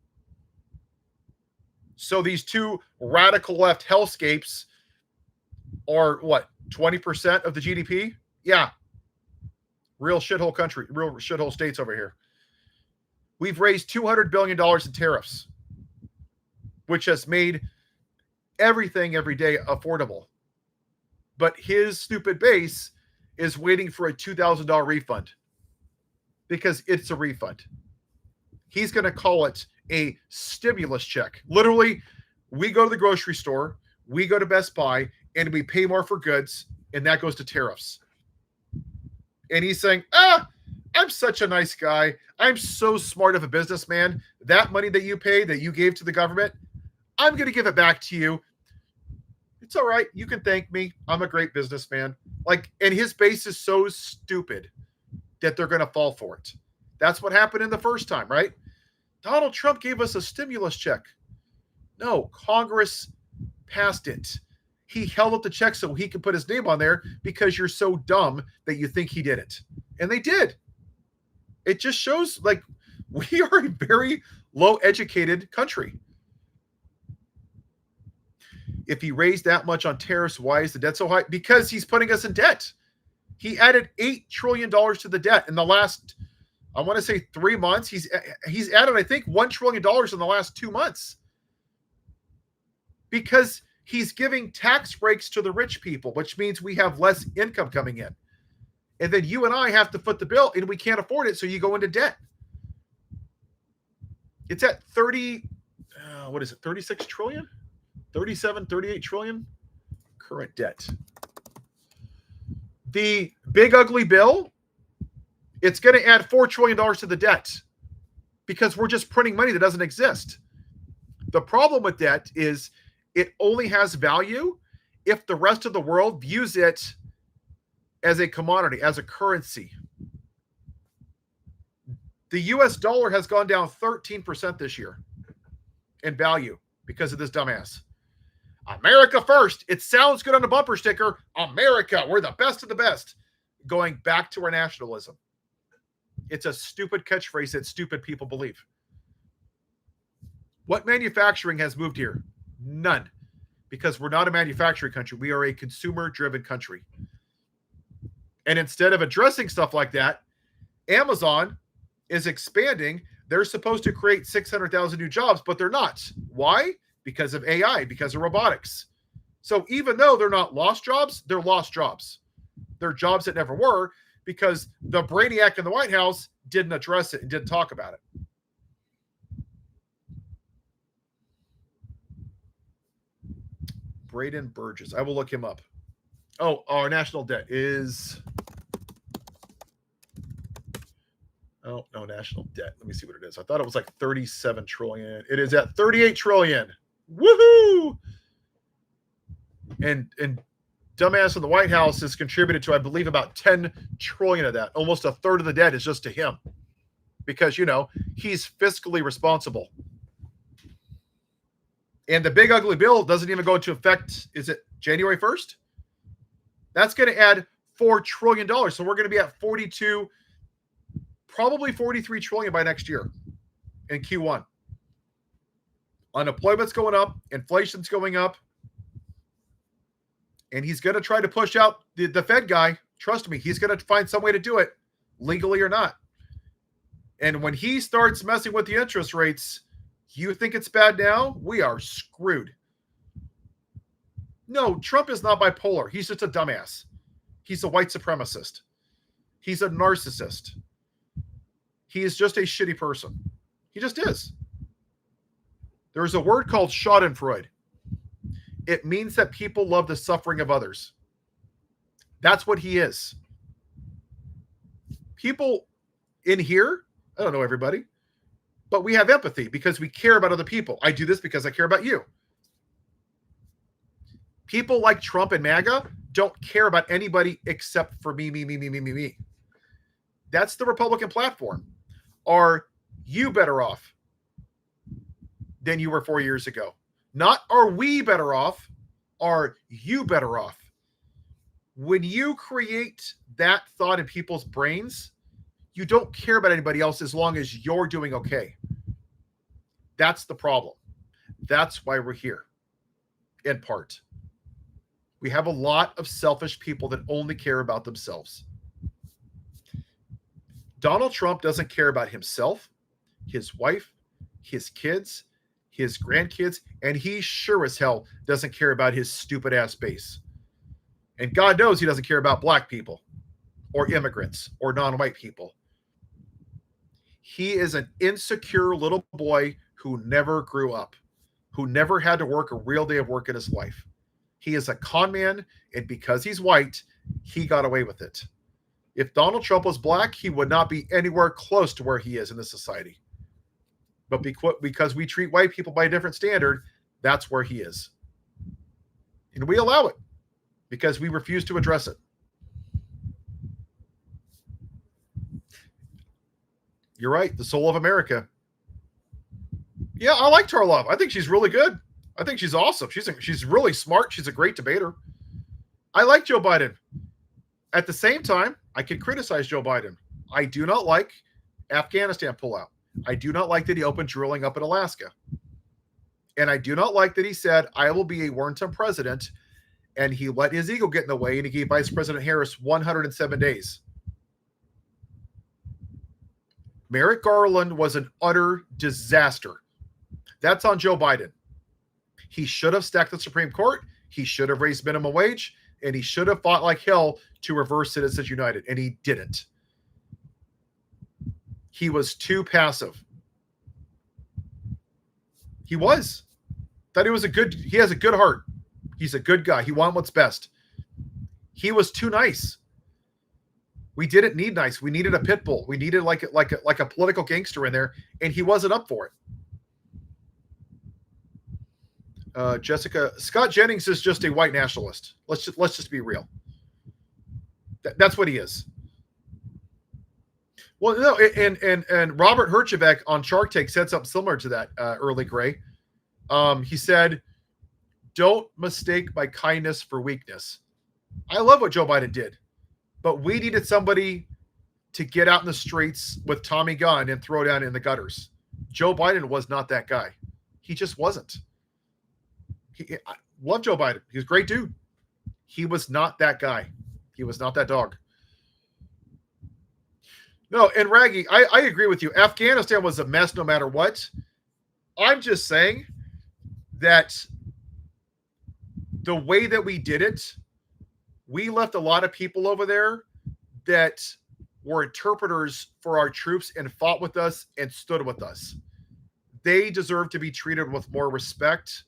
So these two radical left hellscapes are what, 20% of the GDP? Yeah. Real shithole country, real shithole states over here. We've raised $200 billion in tariffs, which has made everything every day affordable. But his stupid base is waiting for a $2,000 refund because it's a refund. He's going to call it a stimulus check. Literally, we go to the grocery store, we go to Best Buy, and we pay more for goods, and that goes to tariffs. And he's saying, I'm such a nice guy. I'm so smart of a businessman. That money that you pay, that you gave to the government, I'm going to give it back to you. It's all right. You can thank me. I'm a great businessman. Like, and his base is so stupid that they're going to fall for it. That's what happened in the first time, right? Donald Trump gave us a stimulus check. No, Congress passed it. He held up the check so he could put his name on there because you're so dumb that you think he did it. And they did. It just shows like we are a very low educated country. If he raised that much on tariffs, why is the debt so high? Because he's putting us in debt. He added $8 trillion to the debt in the last, I want to say 3 months. He's added, I think, $1 trillion in the last 2 months. Because he's giving tax breaks to the rich people, which means we have less income coming in. And then you and I have to foot the bill and we can't afford it. So you go into debt. It's at 36 trillion? 37, 38 trillion current debt. The big ugly bill, it's going to add $4 trillion to the debt because we're just printing money that doesn't exist. The problem with debt is it only has value if the rest of the world views it as a commodity, as a currency. The US dollar has gone down 13% this year in value because of this dumbass. America first. It sounds good on a bumper sticker. America, we're the best of the best. Going back to our nationalism. It's a stupid catchphrase that stupid people believe. What manufacturing has moved here? None. Because we're not a manufacturing country. We are a consumer-driven country. And instead of addressing stuff like that, Amazon is expanding. They're supposed to create 600,000 new jobs, but they're not. Why? Because of AI, because of robotics. So even though they're not lost jobs, they're lost jobs. They're jobs that never were because the brainiac in the White House didn't address it and didn't talk about it. Braden Burgess. I will look him up. Oh, our national debt is... Oh, no, national debt. Let me see what it is. I thought it was like 37 trillion. It is at 38 trillion. Woohoo! And dumbass in the White House has contributed to, I believe, about 10 trillion of that. Almost a third of the debt is just to him. Because, you know, he's fiscally responsible. And the big ugly bill doesn't even go into effect, is it January 1st? That's going to add $4 trillion. So we're going to be at 42, probably 43 trillion by next year in Q1. Unemployment's going up. Inflation's going up. And he's going to try to push out the Fed guy. Trust me, he's going to find some way to do it, legally or not. And when he starts messing with the interest rates, you think it's bad now? We are screwed. No, Trump is not bipolar. He's just a dumbass. He's a white supremacist. He's a narcissist. He is just a shitty person. He just is. There's a word called schadenfreude. It means that people love the suffering of others. That's what he is. People in here, I don't know everybody, but we have empathy because we care about other people. I do this because I care about you. People like Trump and MAGA don't care about anybody except for me. That's the Republican platform. Are you better off than you were 4 years ago? Not are we better off, are you better off? When you create that thought in people's brains, you don't care about anybody else as long as you're doing okay. That's the problem. That's why we're here, in part. We have a lot of selfish people that only care about themselves. Donald Trump doesn't care about himself, his wife, his kids, his grandkids, and he sure as hell doesn't care about his stupid ass base. And God knows he doesn't care about black people or immigrants or non-white people. He is an insecure little boy who never grew up, who never had to work a real day of work in his life. He is a con man, and because he's white, he got away with it. If Donald Trump was black, he would not be anywhere close to where he is in this society. But because we treat white people by a different standard, that's where he is. And we allow it because we refuse to address it. You're right. The soul of America. Yeah, I like Tarlov. I think she's really good. I think she's awesome. She's really smart. She's a great debater. I like Joe Biden. At the same time, I can criticize Joe Biden. I do not like Afghanistan pullout. I do not like that he opened drilling up in Alaska. And I do not like that he said, I will be a one-term president, and he let his ego get in the way, and he gave Vice President Harris 107 days. Merrick Garland was an utter disaster. That's on Joe Biden. He should have stacked the Supreme Court. He should have raised minimum wage, and he should have fought like hell to reverse Citizens United, and he didn't. He was too passive. He was. Thought he has a good heart. He's a good guy. He wanted what's best. He was too nice. We didn't need nice. We needed a pit bull. We needed like a political gangster in there, and he wasn't up for it. Jessica, Scott Jennings is just a white nationalist. Let's just be real. That's what he is. Well, no, and Robert Herjavec on Shark Tank said something similar to that, early Gray. He said, don't mistake my kindness for weakness. I love what Joe Biden did, but we needed somebody to get out in the streets with Tommy gun and throw down in the gutters. Joe Biden was not that guy. He just wasn't. I love Joe Biden. He's a great dude. He was not that guy. He was not that dog. No, and Raggy, I agree with you. Afghanistan was a mess no matter what. I'm just saying that the way that we did it, we left a lot of people over there that were interpreters for our troops and fought with us and stood with us. They deserve to be treated with more respect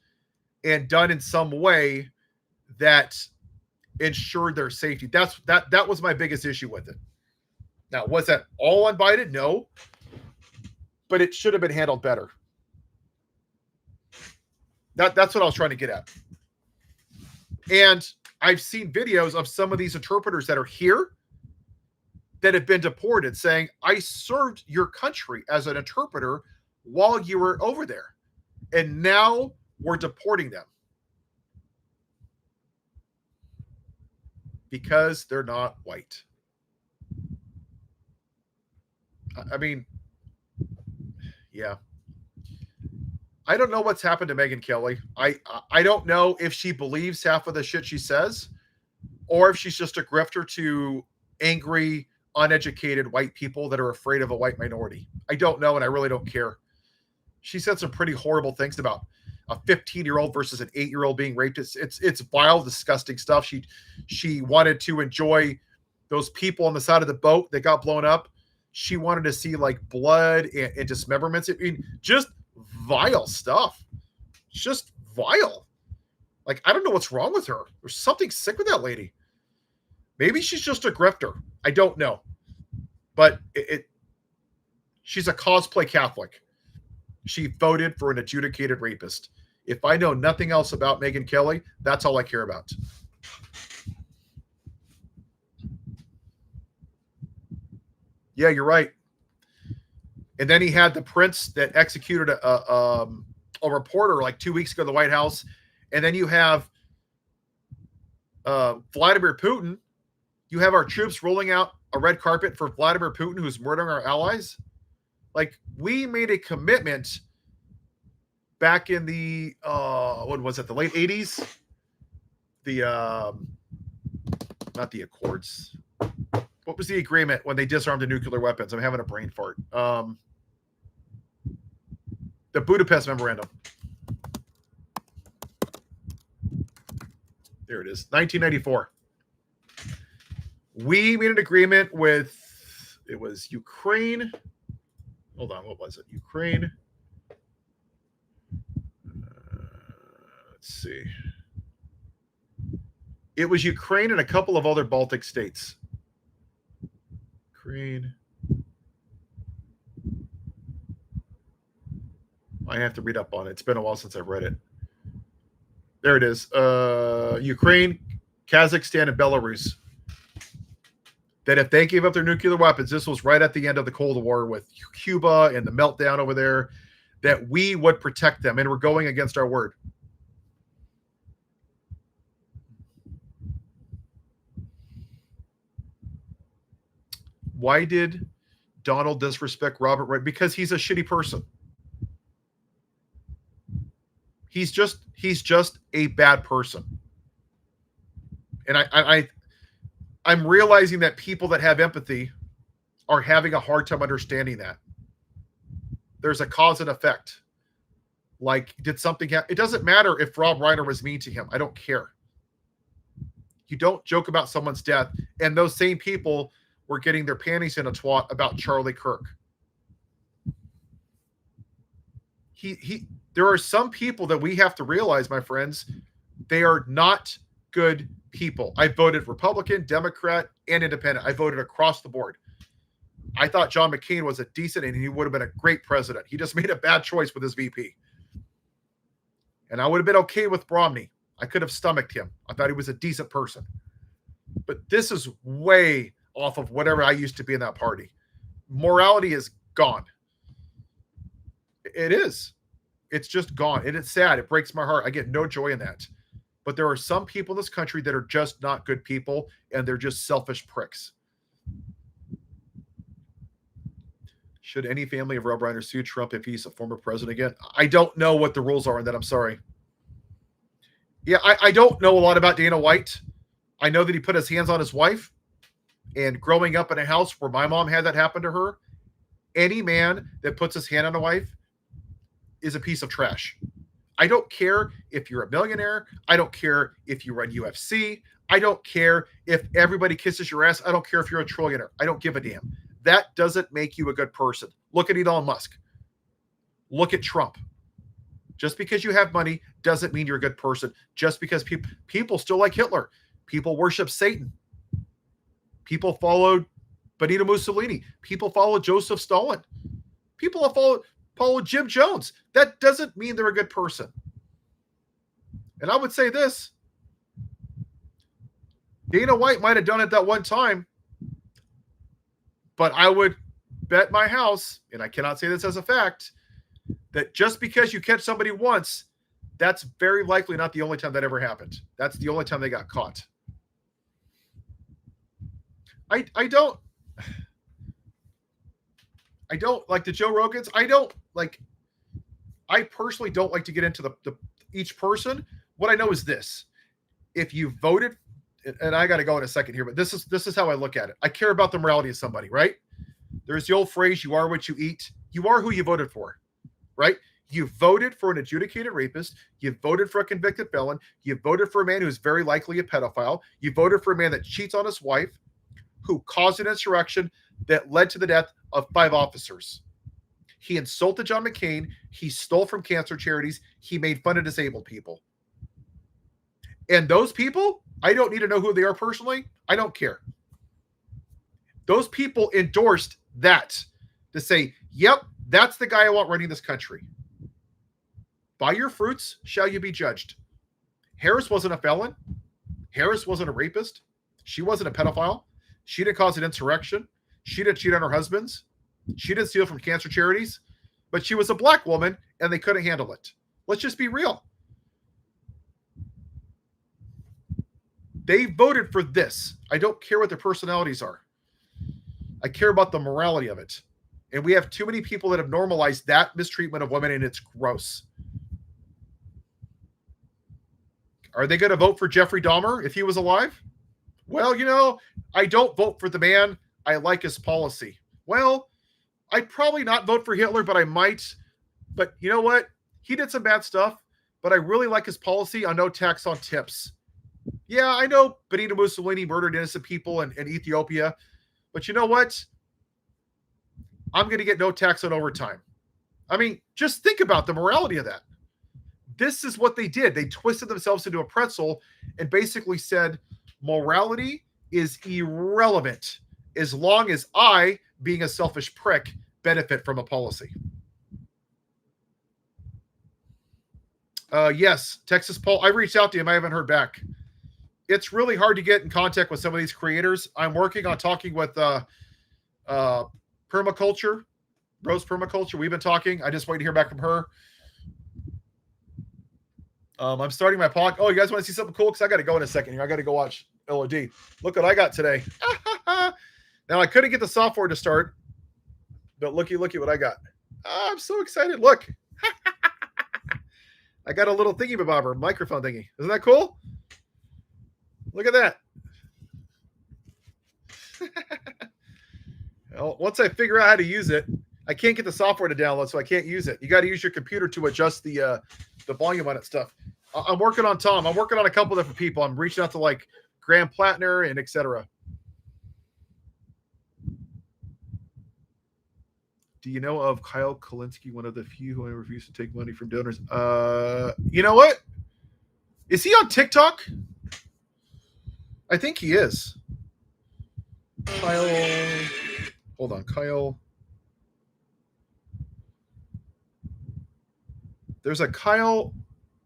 and done in some way that ensured their safety. That was my biggest issue with it. Now, was that all on Biden? No. But it should have been handled better. That's what I was trying to get at. And I've seen videos of some of these interpreters that are here that have been deported saying, I served your country as an interpreter while you were over there. And now we're deporting them. Because they're not white. I mean, yeah. I don't know what's happened to Megyn Kelly. I don't know if she believes half of the shit she says, or if she's just a grifter to angry, uneducated white people that are afraid of a white minority. I don't know, and I really don't care. She said some pretty horrible things about a 15-year-old versus an 8-year-old being raped. It's vile, disgusting stuff. She wanted to enjoy those people on the side of the boat that got blown up. She wanted to see like blood and dismemberments. I mean, just vile stuff. Just vile. Like, I don't know what's wrong with her. There's something sick with that lady. Maybe she's just a grifter. I don't know. But she's a cosplay Catholic. She voted for an adjudicated rapist. If I know nothing else about Megyn Kelly, that's all I care about. Yeah, you're right. And then he had the prince that executed a reporter like 2 weeks ago at the White House. And then you have Vladimir Putin. You have our troops rolling out a red carpet for Vladimir Putin, who's murdering our allies. Like, we made a commitment back in the, what was it, the late 80s? The, not the Accords. What was the agreement when they disarmed the nuclear weapons? I'm having a brain fart. The Budapest Memorandum. There it is, 1994. We made an agreement with, it was Ukraine. Hold on, what was it? Ukraine. Let's see. It was Ukraine and a couple of other Baltic states. Ukraine. I have to read up on it. It's been a while since I've read it. There it is. Ukraine, Kazakhstan, and Belarus. That if they gave up their nuclear weapons, this was right at the end of the Cold War with Cuba and the meltdown over there, that we would protect them. And we're going against our word. Why did Donald disrespect Robert Reich? Because he's a shitty person. He's just a bad person. And I'm realizing that people that have empathy are having a hard time understanding that. There's a cause and effect. Like, did something happen? It doesn't matter if Rob Reiner was mean to him. I don't care. You don't joke about someone's death. And those same people were getting their panties in a twat about Charlie Kirk. There are some people that we have to realize, my friends, they are not good people. I voted Republican, Democrat, and Independent. I voted across the board. I thought John McCain was a decent, and he would have been a great president. He just made a bad choice with his VP. And I would have been okay with Romney. I could have stomached him. I thought he was a decent person. But this is way off of whatever I used to be in that party. Morality is gone. It is. It's just gone. And it's sad. It breaks my heart. I get no joy in that. But there are some people in this country that are just not good people, and they're just selfish pricks. Should any family of Rob Reiner sue Trump if he's a former president again? I don't know what the rules are on that. I'm sorry. Yeah, I don't know a lot about Dana White. I know that he put his hands on his wife. And growing up in a house where my mom had that happen to her, any man that puts his hand on a wife is a piece of trash. I don't care if you're a millionaire. I don't care if you run UFC. I don't care if everybody kisses your ass. I don't care if you're a trillionaire. I don't give a damn. That doesn't make you a good person. Look at Elon Musk. Look at Trump. Just because you have money doesn't mean you're a good person. Just because people still like Hitler. People worship Satan. People followed Benito Mussolini. People followed Joseph Stalin. People have followed Jim Jones. That doesn't mean they're a good person. And I would say this. Dana White might have done it that one time. But I would bet my house, and I cannot say this as a fact, that just because you catch somebody once, that's very likely not the only time that ever happened. That's the only time they got caught. I don't like the Joe Rogans. I personally don't like to get into the each person. What I know is this. If you voted, and I got to go in a second here, but this is how I look at it. I care about the morality of somebody, right? There's the old phrase, you are what you eat. You are who you voted for, right? You voted for an adjudicated rapist. You voted for a convicted felon. You voted for a man who's very likely a pedophile. You voted for a man that cheats on his wife, who caused an insurrection that led to the death of 5 officers. He insulted John McCain. He stole from cancer charities. He made fun of disabled people. And those people, I don't need to know who they are personally. I don't care. Those people endorsed that to say, yep, that's the guy I want running this country. By your fruits shall you be judged. Harris wasn't a felon. Harris wasn't a rapist. She wasn't a pedophile. She didn't cause an insurrection. She didn't cheat on her husbands. She didn't steal from cancer charities. But she was a black woman, and they couldn't handle it. Let's just be real. They voted for this. I don't care what their personalities are. I care about the morality of it. And we have too many people that have normalized that mistreatment of women, and it's gross. Are they going to vote for Jeffrey Dahmer if he was alive? Well, I don't vote for the man. I like his policy. Well, I'd probably not vote for Hitler, but I might. But you know what? He did some bad stuff, but I really like his policy on no tax on tips. Yeah, I know Benito Mussolini murdered innocent people in Ethiopia, but you know what? I'm going to get no tax on overtime. I mean, just think about the morality of that. This is what they did. They twisted themselves into a pretzel and basically said, morality is irrelevant as long as I, being a selfish prick, benefit from a policy. Yes, Texas Paul. I reached out to him. I haven't heard back. It's really hard to get in contact with some of these creators. I'm working on talking with Permaculture, Rose Permaculture. We've been talking. I just wait to hear back from her. I'm starting my podcast. Oh, you guys want to see something cool? Because I got to go in a second here. I got to go watch LOD. Look what I got today. Now I couldn't get the software to start, but looky what I got. Oh, I'm so excited. Look. I got a little thingy bobber microphone thingy. Isn't that cool? Look at that. Well, once I figure out how to use it, I can't get the software to download, so I can't use it. You got to use your computer to adjust the volume on it stuff. I'm working on Tom. I'm working on a couple different people. I'm reaching out to like Graham Plattner and etc. Do you know of Kyle Kalinske, one of the few who refused to take money from donors? You know what? Is he on TikTok? I think he is. Kyle. Hold on, Kyle. There's a Kyle.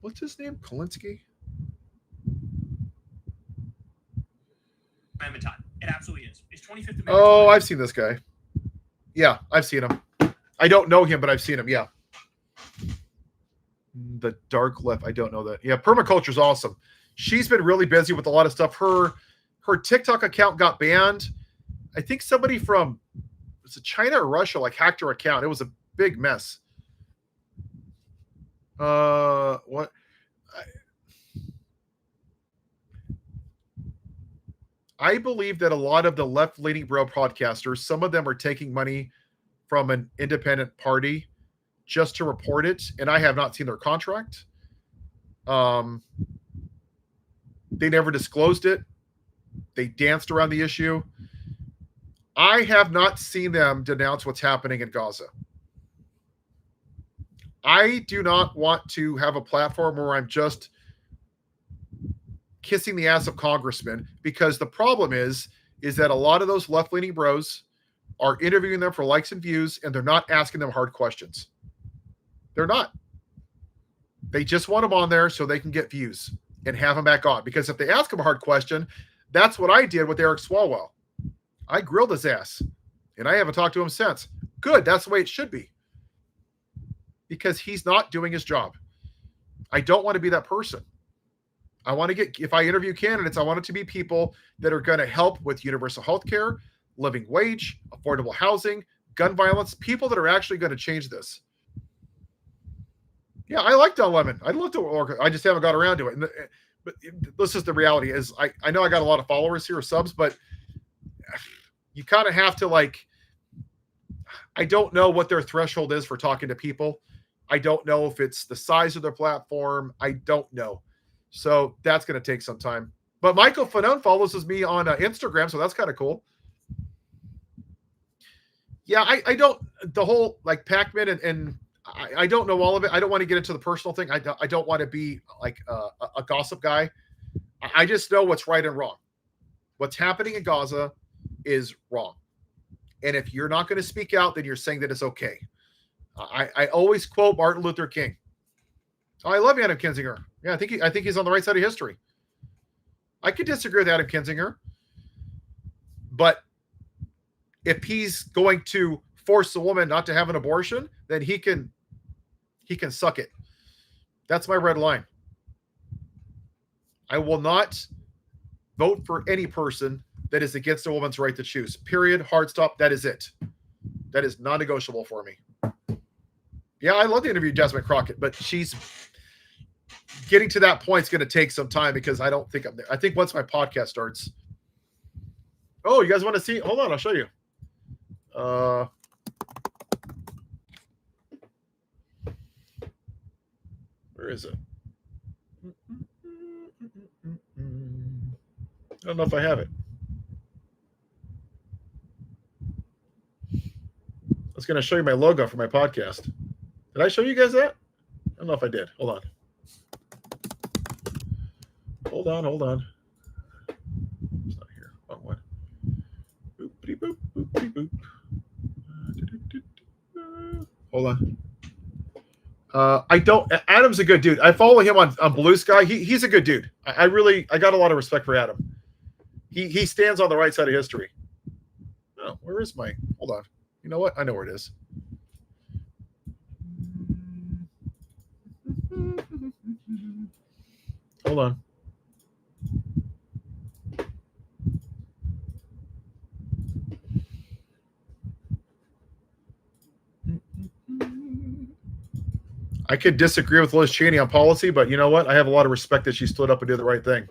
What's his name? Kalinske? Amendment time. It absolutely is. It's 25th Amendment. Oh, I've seen this guy. Yeah, I've seen him. I don't know him, but I've seen him. Yeah. The dark left. I don't know that. Yeah, permaculture's awesome. She's been really busy with a lot of stuff. Her TikTok account got banned. I think somebody from was it China or Russia like hacked her account. It was a big mess. What? I believe that a lot of the left-leaning bro podcasters, some of them are taking money from an independent party just to report it, and I have not seen their contract. They never disclosed it. They danced around the issue. I have not seen them denounce what's happening in Gaza. I do not want to have a platform where I'm just kissing the ass of congressmen, because the problem is that a lot of those left-leaning bros are interviewing them for likes and views, and they're not asking them hard questions. They're not. They just want them on there so they can get views and have them back on. Because if they ask them a hard question, that's what I did with Eric Swalwell. I grilled his ass, and I haven't talked to him since. Good. That's the way it should be. Because he's not doing his job. I don't want to be that person. I want to get, if I interview candidates, I want it to be people that are going to help with universal health care, living wage, affordable housing, gun violence, people that are actually going to change this. Yeah, I like Don Lemon. I'd love to, I just haven't got around to it. But this is the reality is I know I got a lot of followers here, subs, but you kind of have to like, I don't know what their threshold is for talking to people. I don't know if it's the size of their platform. I don't know. So that's going to take some time. But Michael Fanone follows me on Instagram, so that's kind of cool. Yeah, I don't, the whole like Pac-Man and I don't know all of it. I don't want to get into the personal thing. I don't want to be like a gossip guy. I just know what's right and wrong. What's happening in Gaza is wrong. And if you're not going to speak out, then you're saying that it's okay. I always quote Martin Luther King. Oh, I love Adam Kinzinger. Yeah, I think he's on the right side of history. I could disagree with Adam Kinzinger, but if he's going to force a woman not to have an abortion, then he can suck it. That's my red line. I will not vote for any person that is against a woman's right to choose. Period. Hard stop. That is it. That is non-negotiable for me. Yeah, I love to interview Jasmine Crockett, but she's getting to that point is going to take some time because I don't think I'm there. I think once my podcast starts. Oh, you guys want to see? Hold on, I'll show you. Where is it? I don't know if I have it. I was going to show you my logo for my podcast. Did I show you guys that? I don't know if I did. Hold on. Hold on. It's not here. Wrong one. Boop, boop, boop, boop. Hold on. Adam's a good dude. I follow him on Blue Sky. He's a good dude. I got a lot of respect for Adam. He stands on the right side of history. Oh, where is my, hold on. You know what? I know where it is. Hold on. I could disagree with Liz Cheney on policy, but you know what? I have a lot of respect that she stood up and did the right thing.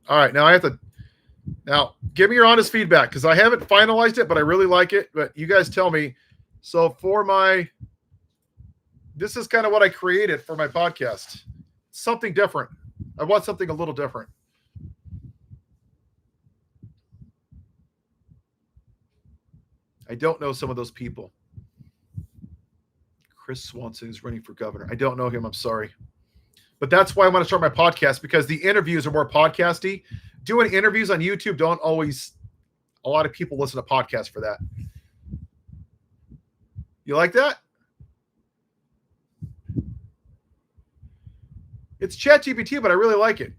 All right, now give me your honest feedback because I haven't finalized it, but I really like it. But you guys tell me. So this is kind of what I created for my podcast. Something different. I want something a little different. I don't know some of those people. Chris Swanson is running for governor. I don't know him. I'm sorry. But that's why I want to start my podcast because the interviews are more podcasty. Doing interviews on YouTube don't always, a lot of people listen to podcasts for that. You like that? It's ChatGPT, but I really like it.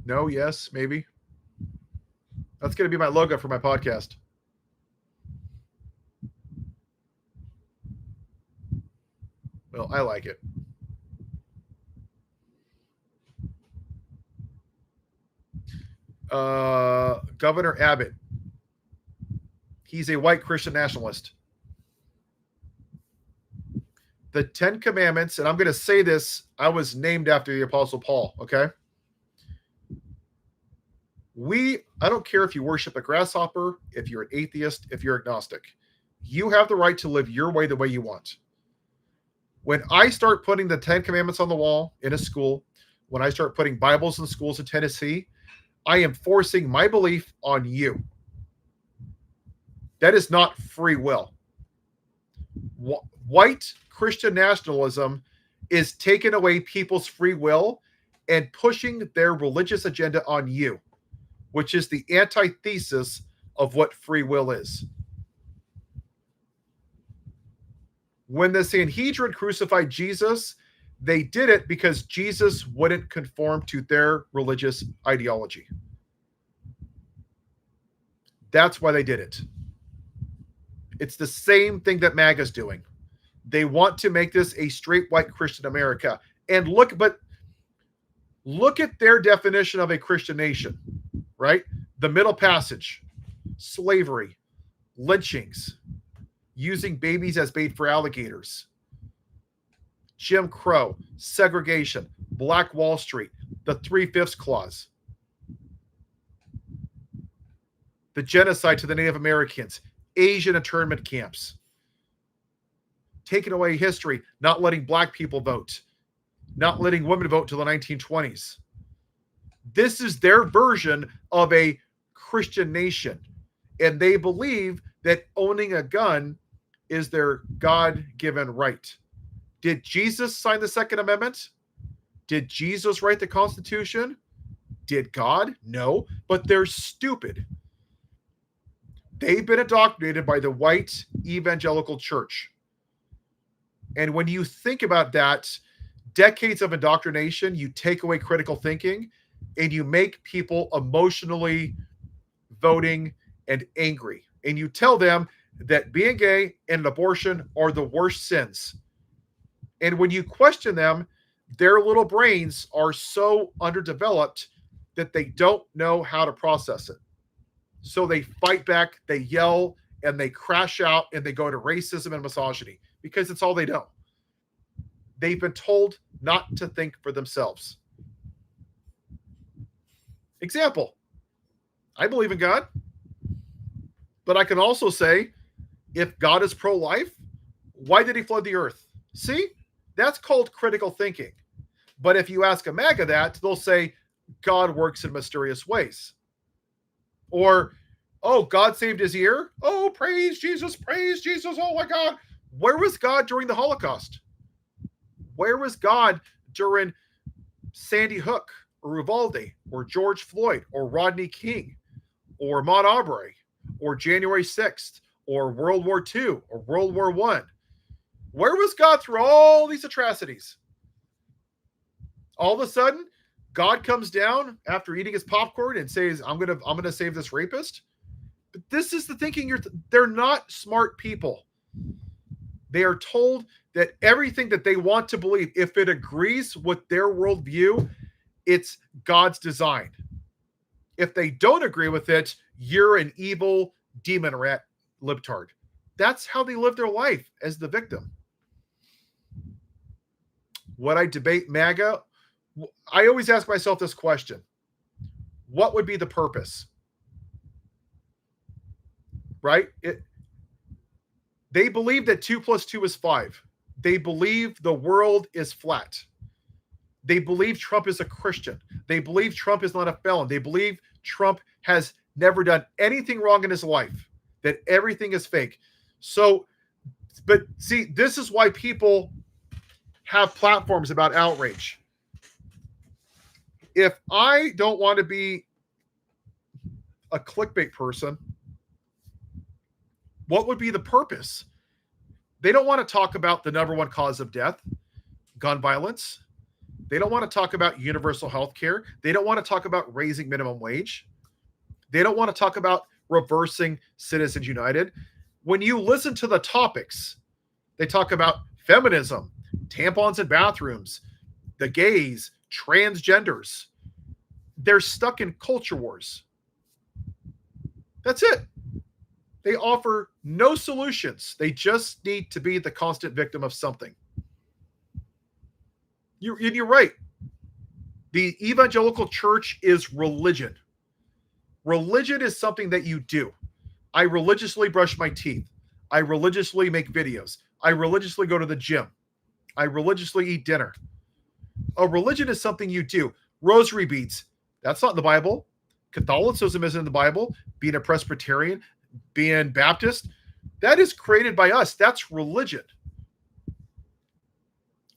No, yes, maybe. That's going to be my logo for my podcast. Well, I like it. Governor Abbott. He's a white Christian nationalist. The 10 Commandments, and I'm going to say this, I was named after the Apostle Paul, okay? I don't care if you worship a grasshopper, if you're an atheist, if you're agnostic. You have the right to live your way the way you want. When I start putting the 10 Commandments on the wall in a school, when I start putting Bibles in schools in Tennessee, I am forcing my belief on you. That is not free will. White Christian nationalism is taking away people's free will and pushing their religious agenda on you, which is the antithesis of what free will is. When the Sanhedrin crucified Jesus, they did it because Jesus wouldn't conform to their religious ideology. That's why they did it. It's the same thing that MAGA's doing. They want to make this a straight white Christian America. And look at their definition of a Christian nation, right? The Middle Passage, slavery, lynchings, using babies as bait for alligators, Jim Crow, segregation, Black Wall Street, the 3/5 Clause, the genocide to the Native Americans, Asian internment camps, taking away history, not letting black people vote, not letting women vote till the 1920s. This is their version of a Christian nation. And they believe that owning a gun is their God-given right. Did Jesus sign the Second Amendment? Did Jesus write the Constitution? Did God? No, but they're stupid. They've been indoctrinated by the white evangelical church. And when you think about that, decades of indoctrination, you take away critical thinking and you make people emotionally voting and angry. And you tell them that being gay and abortion are the worst sins. And when you question them, their little brains are so underdeveloped that they don't know how to process it. So they fight back, they yell, and they crash out, and they go to racism and misogyny because it's all they know. They've been told not to think for themselves. Example, I believe in God, but I can also say, if God is pro-life, why did he flood the earth? See, that's called critical thinking. But if you ask a MAGA that, they'll say, God works in mysterious ways. Or, oh, God saved his ear. Oh, praise Jesus, oh my God. Where was God during the Holocaust? Where was God during Sandy Hook or Uvalde or George Floyd or Rodney King or Ahmaud Arbery or January 6th or World War II or World War I? Where was God through all these atrocities? All of a sudden, God comes down after eating his popcorn and says, I'm gonna save this rapist. But this is the thinking. They're not smart people. They are told that everything that they want to believe, if it agrees with their worldview, It's God's design. If they don't agree with it, you're an evil demon rat libtard. That's how they live their life, as the victim. Would I debate MAGA? I always ask myself this question. What would be the purpose? Right? They believe that 2 + 2 is 5. They believe the world is flat. They believe Trump is a Christian. They believe Trump is not a felon. They believe Trump has never done anything wrong in his life, that everything is fake. So, but see, this is why people have platforms about outrage. If I don't want to be a clickbait person, what would be the purpose? They don't want to talk about the number one cause of death, gun violence. They don't want to talk about universal health care. They don't want to talk about raising minimum wage. They don't want to talk about reversing Citizens United. When you listen to the topics, they talk about feminism, tampons in bathrooms, the gays, transgenders. They're stuck in culture wars. That's it. They offer no solutions. They just need to be the constant victim of something. You're right. The evangelical church is religion. Religion is something that you do. I religiously brush my teeth. I religiously make videos. I religiously go to the gym. I religiously eat dinner. A religion is something you do. Rosary beads. That's not in the Bible. Catholicism isn't in the Bible. Being a Presbyterian, being Baptist, that is created by us. That's religion.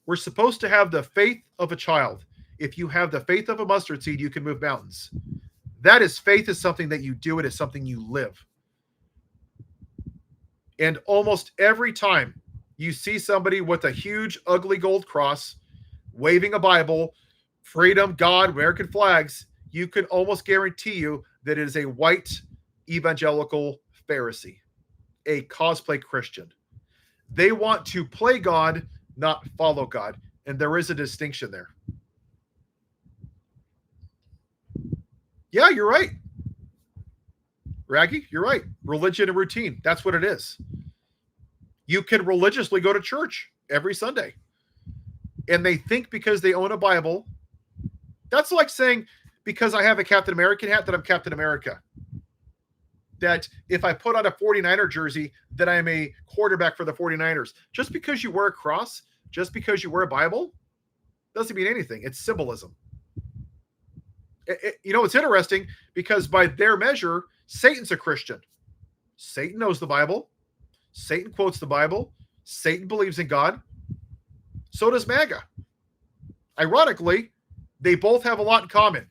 We're supposed to have the faith of a child. If you have the faith of a mustard seed, you can move mountains. That is, faith is something that you do. It is something you live. And almost every time you see somebody with a huge, ugly gold cross, waving a Bible, freedom, God, American flags, you can almost guarantee you that it is a white evangelical Pharisee, a cosplay Christian. They want to play God, not follow God. And there is a distinction there. Yeah, you're right. Raggy, you're right. Religion and routine. That's what it is. You can religiously go to church every Sunday. And they think because they own a Bible, that's like saying, because I have a Captain American hat, that I'm Captain America. That if I put on a 49er jersey, that I'm a quarterback for the 49ers. Just because you wear a cross, just because you wear a Bible, doesn't mean anything. It's symbolism. It's interesting because by their measure, Satan's a Christian. Satan knows the Bible. Satan quotes the Bible. Satan believes in God. So does MAGA. Ironically, they both have a lot in common,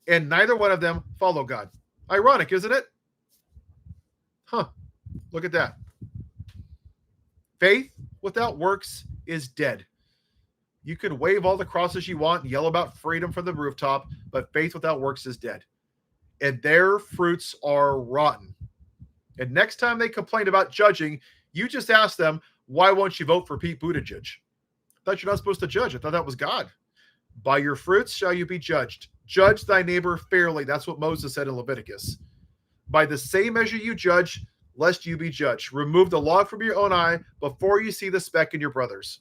and neither one of them follow God. Ironic, isn't it? Huh. Look at that. Faith without works is dead. You can wave all the crosses you want and yell about freedom from the rooftop, but faith without works is dead. And their fruits are rotten. And next time they complain about judging, you just ask them, why won't you vote for Pete Buttigieg? I thought you're not supposed to judge. I thought that was God. By your fruits shall you be judged. Judge thy neighbor fairly. That's what Moses said in Leviticus. By the same measure you judge, lest you be judged. Remove the log from your own eye before you see the speck in your brother's.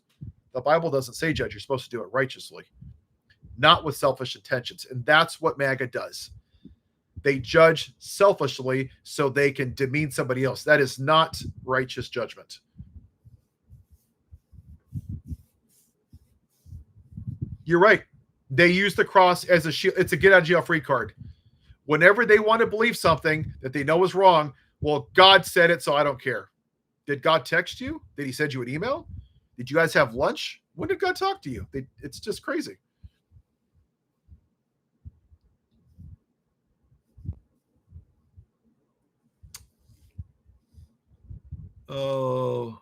The Bible doesn't say judge. You're supposed to do it righteously, not with selfish intentions. And that's what MAGA does. They judge selfishly so they can demean somebody else. That is not righteous judgment. You're right. They use the cross as a shield. It's a get out of jail free card. Whenever they want to believe something that they know is wrong, well, God said it, so I don't care. Did God text you? Did he send you an email? Did you guys have lunch? When did God talk to you? It's just crazy. Oh,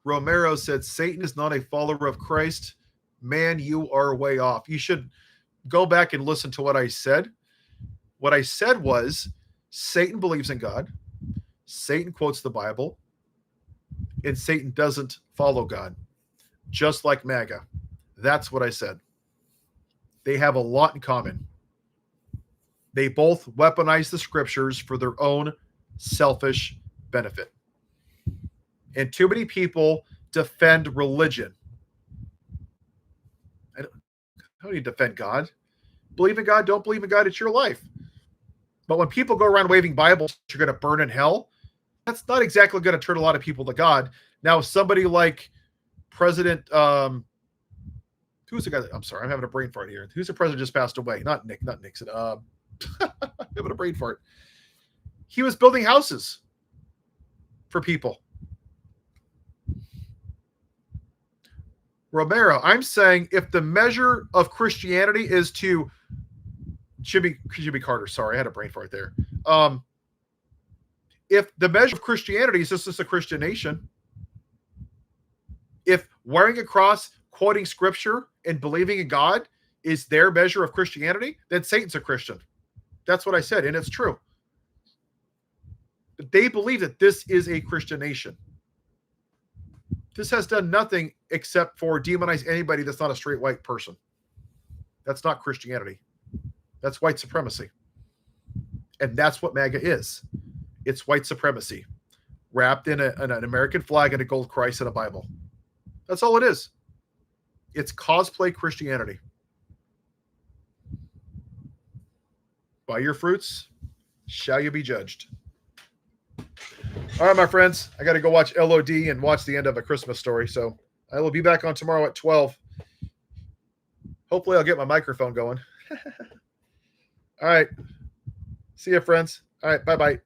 Romero said, Satan is not a follower of Christ. Man, you are way off. You should go back and listen to what I said. What I said was, Satan believes in God. Satan quotes the Bible. And Satan doesn't follow God. Just like MAGA. That's what I said. They have a lot in common. They both weaponize the scriptures for their own selfish benefit. And too many people defend religion. I don't need to defend God. Believe in God, don't believe in God, it's your life. But when people go around waving Bibles, you're going to burn in hell, that's not exactly going to turn a lot of people to God. Now, somebody like President, who's the guy? I'm sorry, I'm having a brain fart here. Who's the president just passed away? Not Nixon. I'm having a brain fart. He was building houses for people. Romero, I'm saying if the measure of Christianity is to Jimmy Carter, sorry, I had a brain fart there. If the measure of Christianity is just a Christian nation, if wearing a cross, quoting scripture, and believing in God is their measure of Christianity, then Satan's a Christian. That's what I said, and it's true. But they believe that this is a Christian nation. This has done nothing except for demonize anybody that's not a straight white person. That's not Christianity. That's white supremacy. And that's what MAGA is. It's white supremacy wrapped in an American flag and a gold Christ and a Bible. That's all it is. It's cosplay Christianity. By your fruits shall you be judged. All right, my friends, I got to go watch LOD and watch the end of A Christmas Story. So I will be back on tomorrow at 12. Hopefully I'll get my microphone going. All right. See you, friends. All right. Bye-bye.